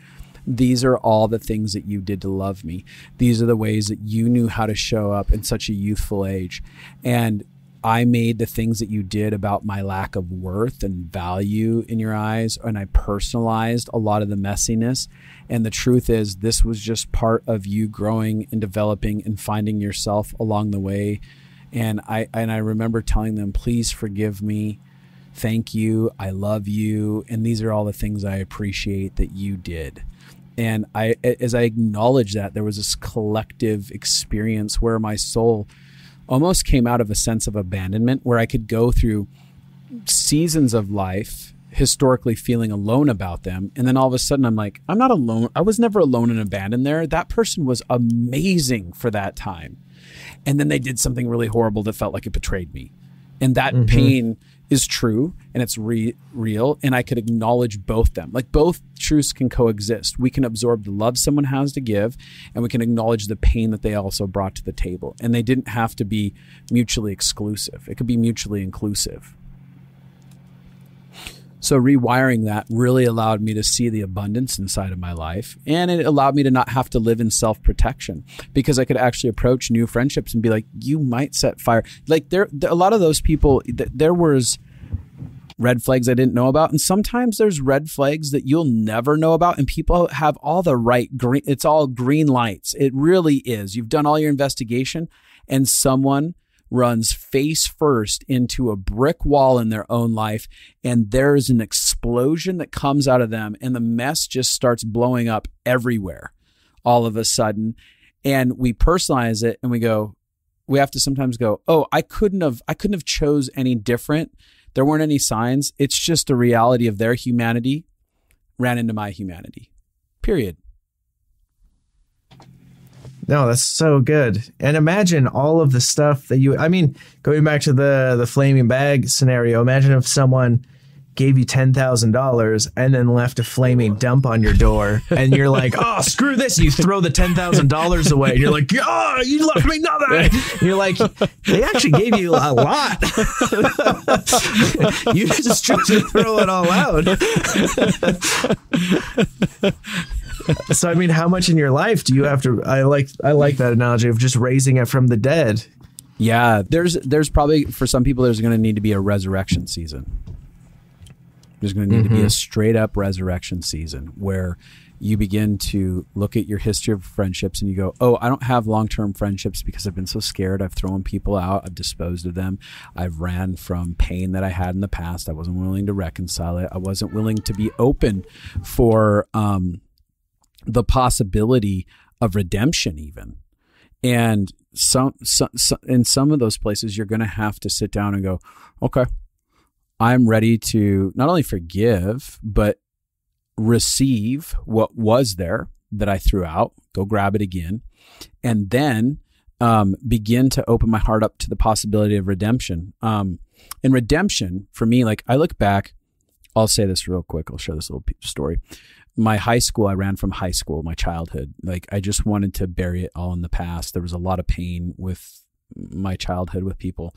These are all the things that you did to love me. These are the ways that you knew how to show up in such a youthful age. And I made the things that you did about my lack of worth and value in your eyes, and I personalized a lot of the messiness. And the truth is, this was just part of you growing and developing and finding yourself along the way. And I remember telling them, please forgive me. Thank you. I love you. And these are all the things I appreciate that you did. And as I acknowledged that, there was this collective experience where my soul almost came out of a sense of abandonment, where I could go through seasons of life historically feeling alone about them. And then all of a sudden I'm like, I'm not alone. I was never alone and abandoned there. That person was amazing for that time. And then they did something really horrible that felt like it betrayed me. And that pain is true and it's real. And I could acknowledge both them. Like both truths can coexist. We can absorb the love someone has to give, and we can acknowledge the pain that they also brought to the table. And they didn't have to be mutually exclusive. It could be mutually inclusive. So rewiring that really allowed me to see the abundance inside of my life. And it allowed me to not have to live in self-protection, because I could actually approach new friendships and be like, you might set fire. Like there a lot of those people, there was red flags I didn't know about. And sometimes there's red flags that you'll never know about. And people have all the right green, it's all green lights. It really is. You've done all your investigation and someone runs face first into a brick wall in their own life, and there's an explosion that comes out of them, and the mess just starts blowing up everywhere all of a sudden. And we personalize it, and we have to sometimes go, oh, I couldn't have chose any different. There weren't any signs. It's just a reality of their humanity ran into my humanity. Period. No, that's so good. And imagine all of the stuff that going back to the flaming bag scenario, imagine if someone gave you $10,000 and then left a flaming dump on your door, and you're like, oh, screw this. And you throw the $10,000 away, and you're like, oh, you left me nothing. And you're like, they actually gave you a lot. You just chose to throw it all out. So, I mean, how much in your life do you have to, I like that analogy of just raising it from the dead. Yeah. There's probably, for some people, there's going to need to be a resurrection season. There's going to need to be a straight up resurrection season where you begin to look at your history of friendships and you go, oh, I don't have long-term friendships because I've been so scared. I've thrown people out. I've disposed of them. I've ran from pain that I had in the past. I wasn't willing to reconcile it. I wasn't willing to be open for, the possibility of redemption even. And in some of those places, you're going to have to sit down and go, okay, I'm ready to not only forgive, but receive what was there that I threw out, go grab it again, and then begin to open my heart up to the possibility of redemption. And redemption for me, like I look back, I'll say this real quick. I'll share this little story. My high school, I ran from high school, my childhood. Like I just wanted to bury it all in the past. There was a lot of pain with my childhood with people.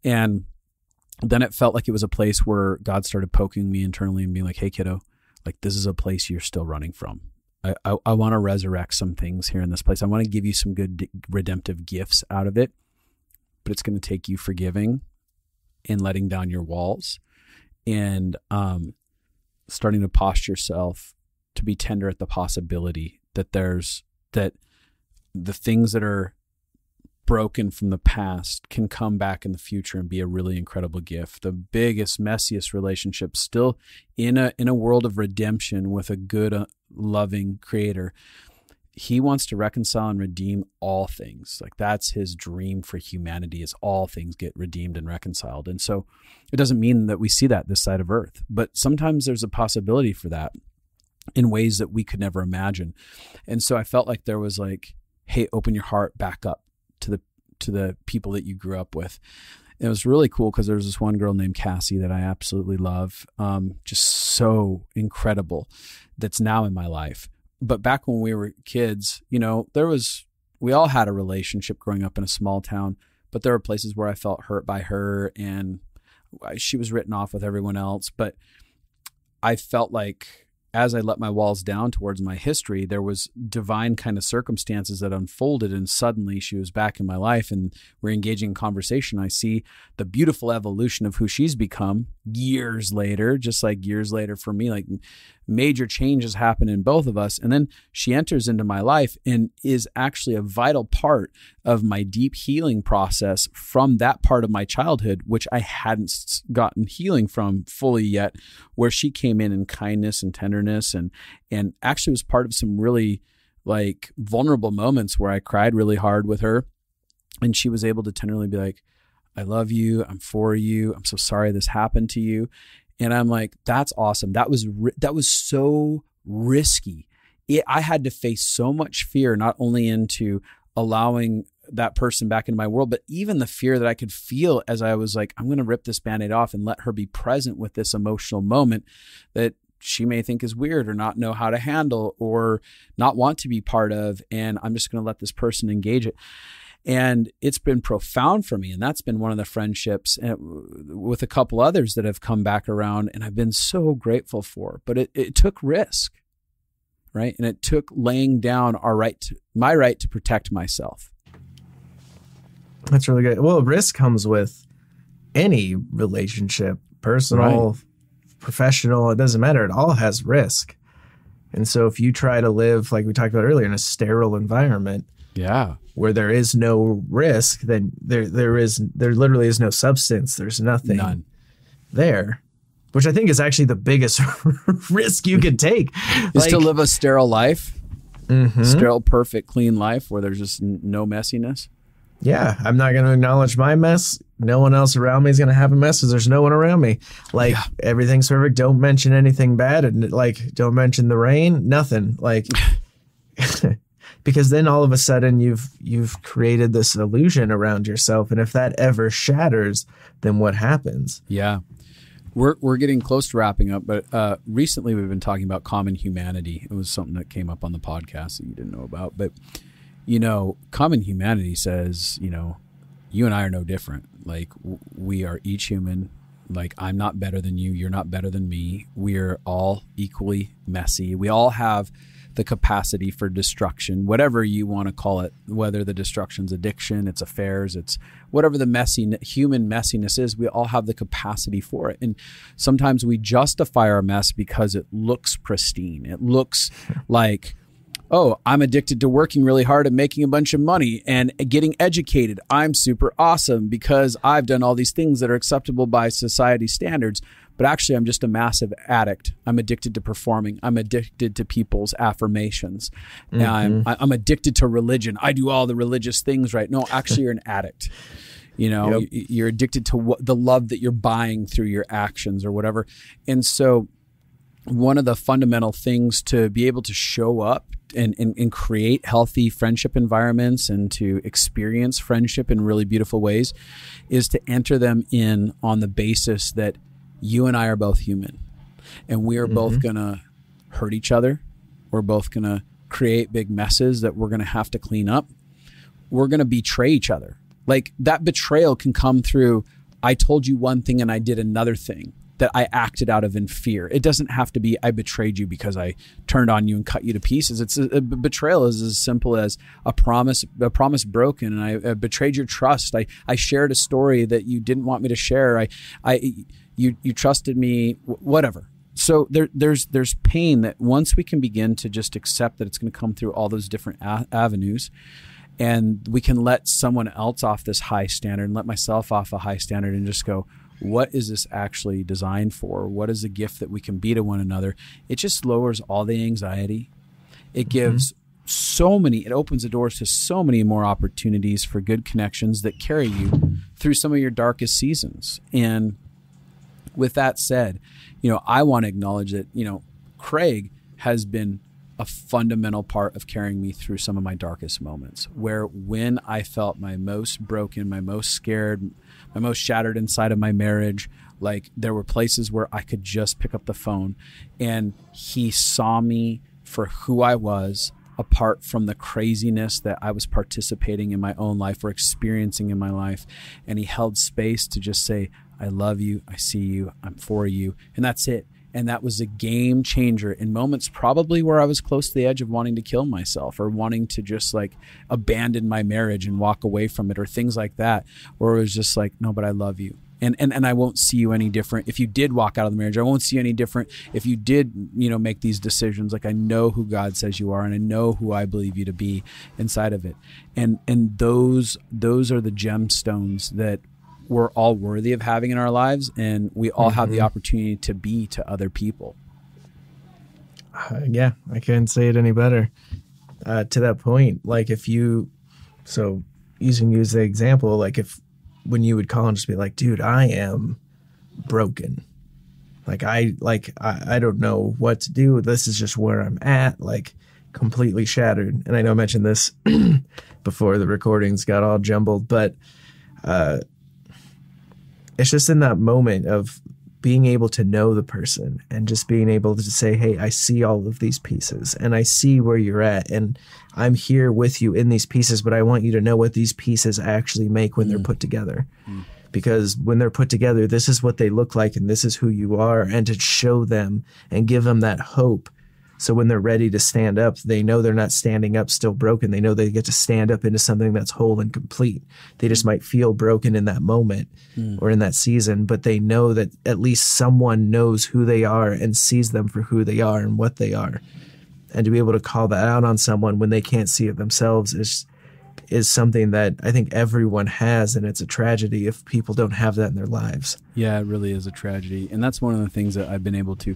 And then it felt like it was a place where God started poking me internally and being like, hey kiddo, like this is a place you're still running from. I want to resurrect some things here in this place. I want to give you some good redemptive gifts out of it, but it's going to take you forgiving and letting down your walls and starting to posture yourself to be tender at the possibility that that the things that are broken from the past can come back in the future and be a really incredible gift. The biggest, messiest relationship still in a world of redemption with a good, loving creator. He wants to reconcile and redeem all things. Like that's his dream for humanity, is all things get redeemed and reconciled. And so it doesn't mean that we see that this side of earth, but sometimes there's a possibility for that in ways that we could never imagine. And so I felt like there was like, hey, open your heart back up to the people that you grew up with. And it was really cool because there was this one girl named Cassie that I absolutely love, just so incredible, that's now in my life. But back when we were kids, you know, we all had a relationship growing up in a small town, but there were places where I felt hurt by her and she was written off with everyone else. But I felt like as I let my walls down towards my history, there was divine kind of circumstances that unfolded, and suddenly she was back in my life and we're engaging in conversation. I see the beautiful evolution of who she's become years later, just like years later for me, like major changes happen in both of us. And then she enters into my life and is actually a vital part of my deep healing process from that part of my childhood, which I hadn't gotten healing from fully yet, where she came in kindness and tenderness and actually was part of some really like vulnerable moments where I cried really hard with her. And she was able to tenderly be like, I love you. I'm for you. I'm so sorry this happened to you. And I'm like, that's awesome. That was so risky. I had to face so much fear, not only into allowing that person back into my world, but even the fear that I could feel as I was like, I'm going to rip this Band-Aid off and let her be present with this emotional moment that she may think is weird or not know how to handle or not want to be part of. And I'm just going to let this person engage it. And it's been profound for me. And that's been one of the friendships with a couple others that have come back around and I've been so grateful for. But it took risk, right? And it took laying down my right to protect myself. That's really good. Well, risk comes with any relationship, personal, professional, it doesn't matter. It all has risk. And so if you try to live, like we talked about earlier, in a sterile environment, where there is no risk, then there literally is no substance. There's none there, which I think is actually the biggest risk you could take. Is to live a sterile life, sterile, perfect, clean life where there's just no messiness. Yeah, I'm not going to acknowledge my mess. No one else around me is going to have a mess because there's no one around me. Like everything's perfect. Don't mention anything bad, and like don't mention the rain. Nothing. Like. Because then all of a sudden you've created this illusion around yourself. And if that ever shatters, then what happens? Yeah. We're getting close to wrapping up, but recently we've been talking about common humanity. It was something that came up on the podcast that you didn't know about. But, you know, common humanity says, you know, you and I are no different. Like we are each human. Like I'm not better than you. You're not better than me. We're all equally messy. We all have the capacity for destruction, whatever you want to call it, whether the destruction's addiction, it's affairs, it's whatever the human messiness is, we all have the capacity for it. And sometimes we justify our mess because it looks pristine. It looks like, oh, I'm addicted to working really hard and making a bunch of money and getting educated. I'm super awesome because I've done all these things that are acceptable by society standards. But actually, I'm just a massive addict. I'm addicted to performing. I'm addicted to people's affirmations. I'm addicted to religion. I do all the religious things right. No, actually, you're an addict. You know, you're addicted to the love that you're buying through your actions or whatever. And so one of the fundamental things to be able to show up and create healthy friendship environments and to experience friendship in really beautiful ways is to enter them in on the basis that you and I are both human and we are both going to hurt each other. We're both going to create big messes that we're going to have to clean up. We're going to betray each other. Like that betrayal can come through, I told you one thing and I did another thing. that I acted out of in fear. It doesn't have to be I betrayed you because I turned on you and cut you to pieces. It's a betrayal is as simple as a promise broken, and I betrayed your trust. I shared a story that you didn't want me to share. You trusted me, whatever. So there's pain that once we can begin to just accept that it's going to come through all those different avenues, and we can let someone else off this high standard and let myself off a high standard and just go, what is this actually designed for? What is the gift that we can be to one another? It just lowers all the anxiety. It gives it opens the doors to so many more opportunities for good connections that carry you through some of your darkest seasons. And with that said, I want to acknowledge that, Craig has been a fundamental part of carrying me through some of my darkest moments, where when I felt my most broken, my most scared, my most shattered inside of my marriage, like there were places where I could just pick up the phone and he saw me for who I was, apart from the craziness that I was participating in my own life or experiencing in my life. And he held space to just say, I love you, I see you, I'm for you. And that's it. And that was a game changer in moments probably where I was close to the edge of wanting to kill myself or wanting to just like abandon my marriage and walk away from it or things like that, where it was just like, no, but I love you. And I won't see you any different. If you did walk out of the marriage, I won't see you any different. If you did, make these decisions, like I know who God says you are and I know who I believe you to be inside of it. And those are the gemstones that we're all worthy of having in our lives, and we all have the opportunity to be to other people. Yeah, I couldn't say it any better. To that point, like using you as the example, like when you would call and just be like, dude, I am broken. I don't know what to do. This is just where I'm at, like completely shattered. And I know I mentioned this before the recordings got all jumbled, but it's just in that moment of being able to know the person and just being able to say, hey, I see all of these pieces and I see where you're at and I'm here with you in these pieces, but I want you to know what these pieces actually make when they're put together. Because when they're put together, this is what they look like and this is who you are, and to show them and give them that hope. So when they're ready to stand up, they know they're not standing up still broken. They know they get to stand up into something that's whole and complete. They just might feel broken in that moment or in that season, but they know that at least someone knows who they are and sees them for who they are and what they are. And to be able to call that out on someone when they can't see it themselves is something that I think everyone has, and it's a tragedy if people don't have that in their lives. Yeah, it really is a tragedy. And that's one of the things that I've been able to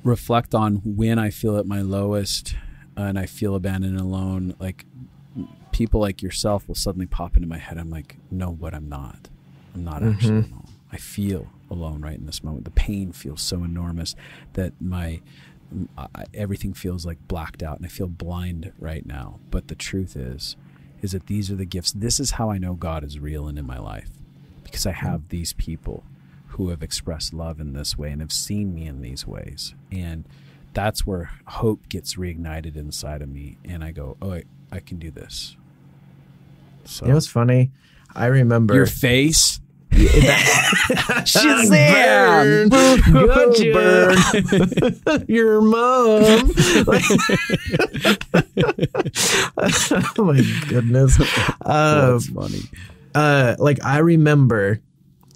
reflect on when I feel at my lowest and I feel abandoned and alone. Like people like yourself will suddenly pop into my head. I'm like, no, but I'm not actually alone. I feel alone right in this moment. The pain feels so enormous that everything feels like blacked out and I feel blind right now. But the truth is that these are the gifts. This is how I know God is real and in my life, because I have these people who have expressed love in this way and have seen me in these ways. And that's where hope gets reignited inside of me. And I go, oh, I can do this. So, you know what's funny? I remember your face. Shazam! Gotcha. Your mom. Oh my goodness. That's funny. I remember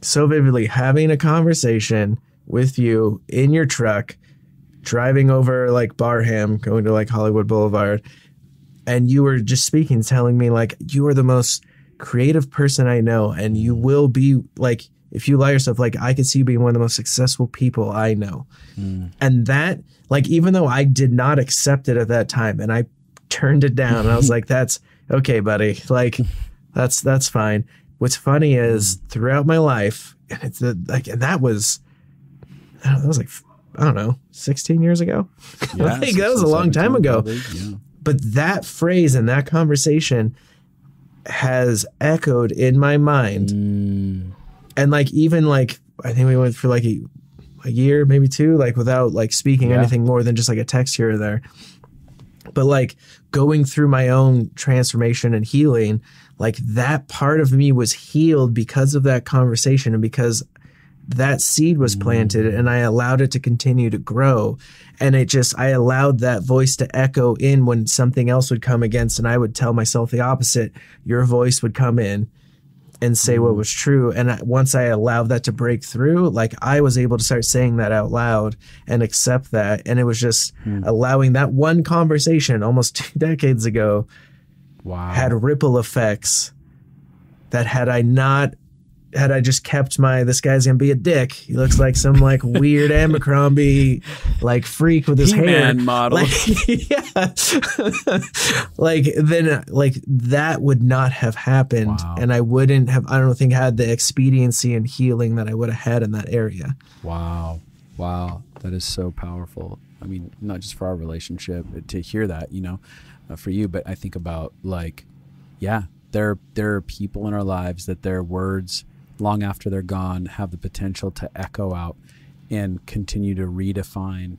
so vividly having a conversation with you in your truck, driving over like Barham, going to like Hollywood Boulevard, and you were just speaking, telling me like, you are the most creative person I know, and you will be, like, if you allow yourself, like, I could see you being one of the most successful people I know. And that, like, even though I did not accept it at that time and I turned it down and I was like, that's okay, buddy, like that's fine. What's funny is throughout my life, and it's and that was like, I don't know, 16 years ago. Yeah, like, that was a long time ago. Probably, yeah. But that phrase and that conversation has echoed in my mind. And like, even like, I think we went for like a year, maybe two, like without like speaking anything more than just like a text here or there. But like going through my own transformation and healing, like that part of me was healed because of that conversation and because that seed was planted and I allowed it to continue to grow. And I allowed that voice to echo in when something else would come against, and I would tell myself the opposite. Your voice would come in and say what was true. And once I allowed that to break through, like I was able to start saying that out loud and accept that. And it was just allowing that one conversation almost 2 decades ago had ripple effects that had I just kept this guy's gonna be a dick. He looks like some like weird Abercrombie like freak with his hair model. Like, yeah. like that would not have happened. And I don't think had the expediency and healing that I would have had in that area. Wow. That is so powerful. I mean, not just for our relationship to hear that, for you, but I think about there are people in our lives that their words, long after they're gone, have the potential to echo out and continue to redefine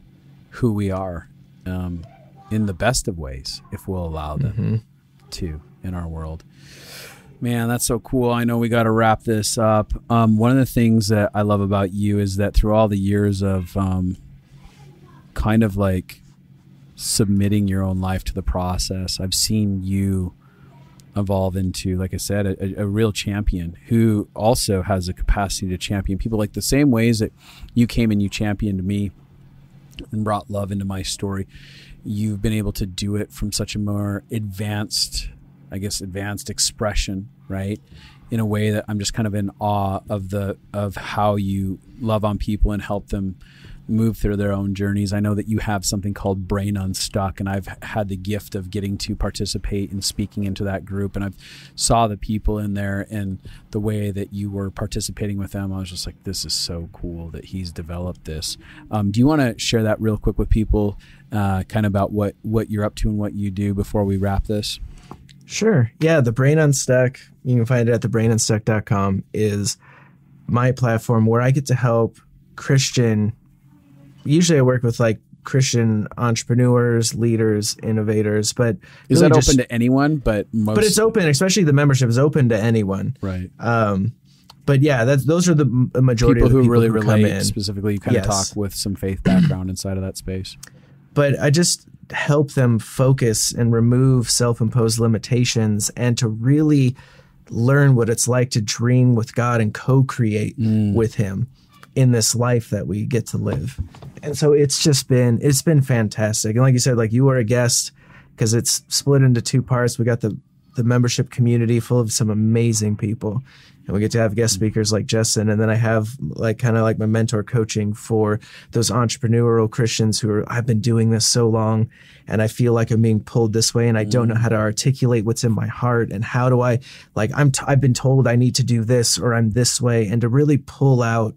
who we are in the best of ways, if we'll allow them to in our world. Man, that's so cool. I know we got to wrap this up. One of the things that I love about you is that through all the years of kind of like submitting your own life to the process, I've seen you evolve into, like I said, a real champion who also has a capacity to champion people, like the same ways that you came and you championed me and brought love into my story. You've been able to do it from such a more advanced expression, right? In a way that I'm just kind of in awe of how you love on people and help them move through their own journeys. I know that you have something called Brain Unstuck, and I've had the gift of getting to participate in speaking into that group, and I've saw the people in there and the way that you were participating with them. I was just like, this is so cool that he's developed this. Do you want to share that real quick with people, kind of about what you're up to and what you do before we wrap this? Sure. Yeah, the Brain Unstuck, you can find it at thebrainunstuck.com, is my platform where I get to help usually I work with like Christian entrepreneurs, leaders, innovators, but is that open to anyone? But it's open, especially the membership is open to anyone. Right. But yeah, those are the majority people of the people really who relate. come in. Specifically, you kind of talk with some faith background inside of that space. But I just help them focus and remove self-imposed limitations and to really learn what it's like to dream with God and co-create with Him in this life that we get to live. And so it's been fantastic. And like you said, like you were a guest because it's split into 2 parts. We got the membership community full of some amazing people, and we get to have guest speakers like Justin. And then I have like kind of like my mentor coaching for those entrepreneurial Christians I've been doing this so long and I feel like I'm being pulled this way and I don't know how to articulate what's in my heart. And how do I, like, I've been told I need to do this or I'm this way, and to really pull out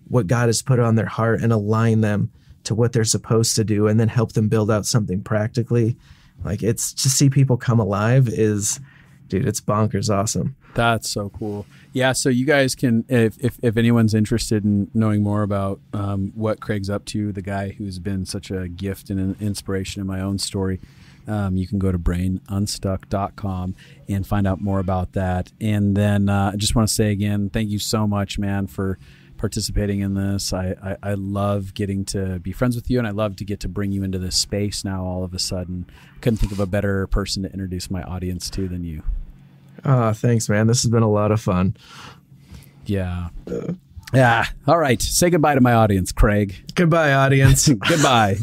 what God has put on their heart and align them to what they're supposed to do, and then help them build out something practically. Like, it's to see people come alive it's bonkers awesome. That's so cool. Yeah. So you guys can, if anyone's interested in knowing more about what Craig's up to, the guy who's been such a gift and an inspiration in my own story, you can go to brainunstuck.com and find out more about that. And then I just want to say again, thank you so much, man, for participating in this. I love getting to be friends with you, and I love to get to bring you into this space now all of a sudden. Couldn't think of a better person to introduce my audience to than you. Thanks, man. This has been a lot of fun. Yeah. Yeah. All right. Say goodbye to my audience, Craig. Goodbye, audience. Goodbye.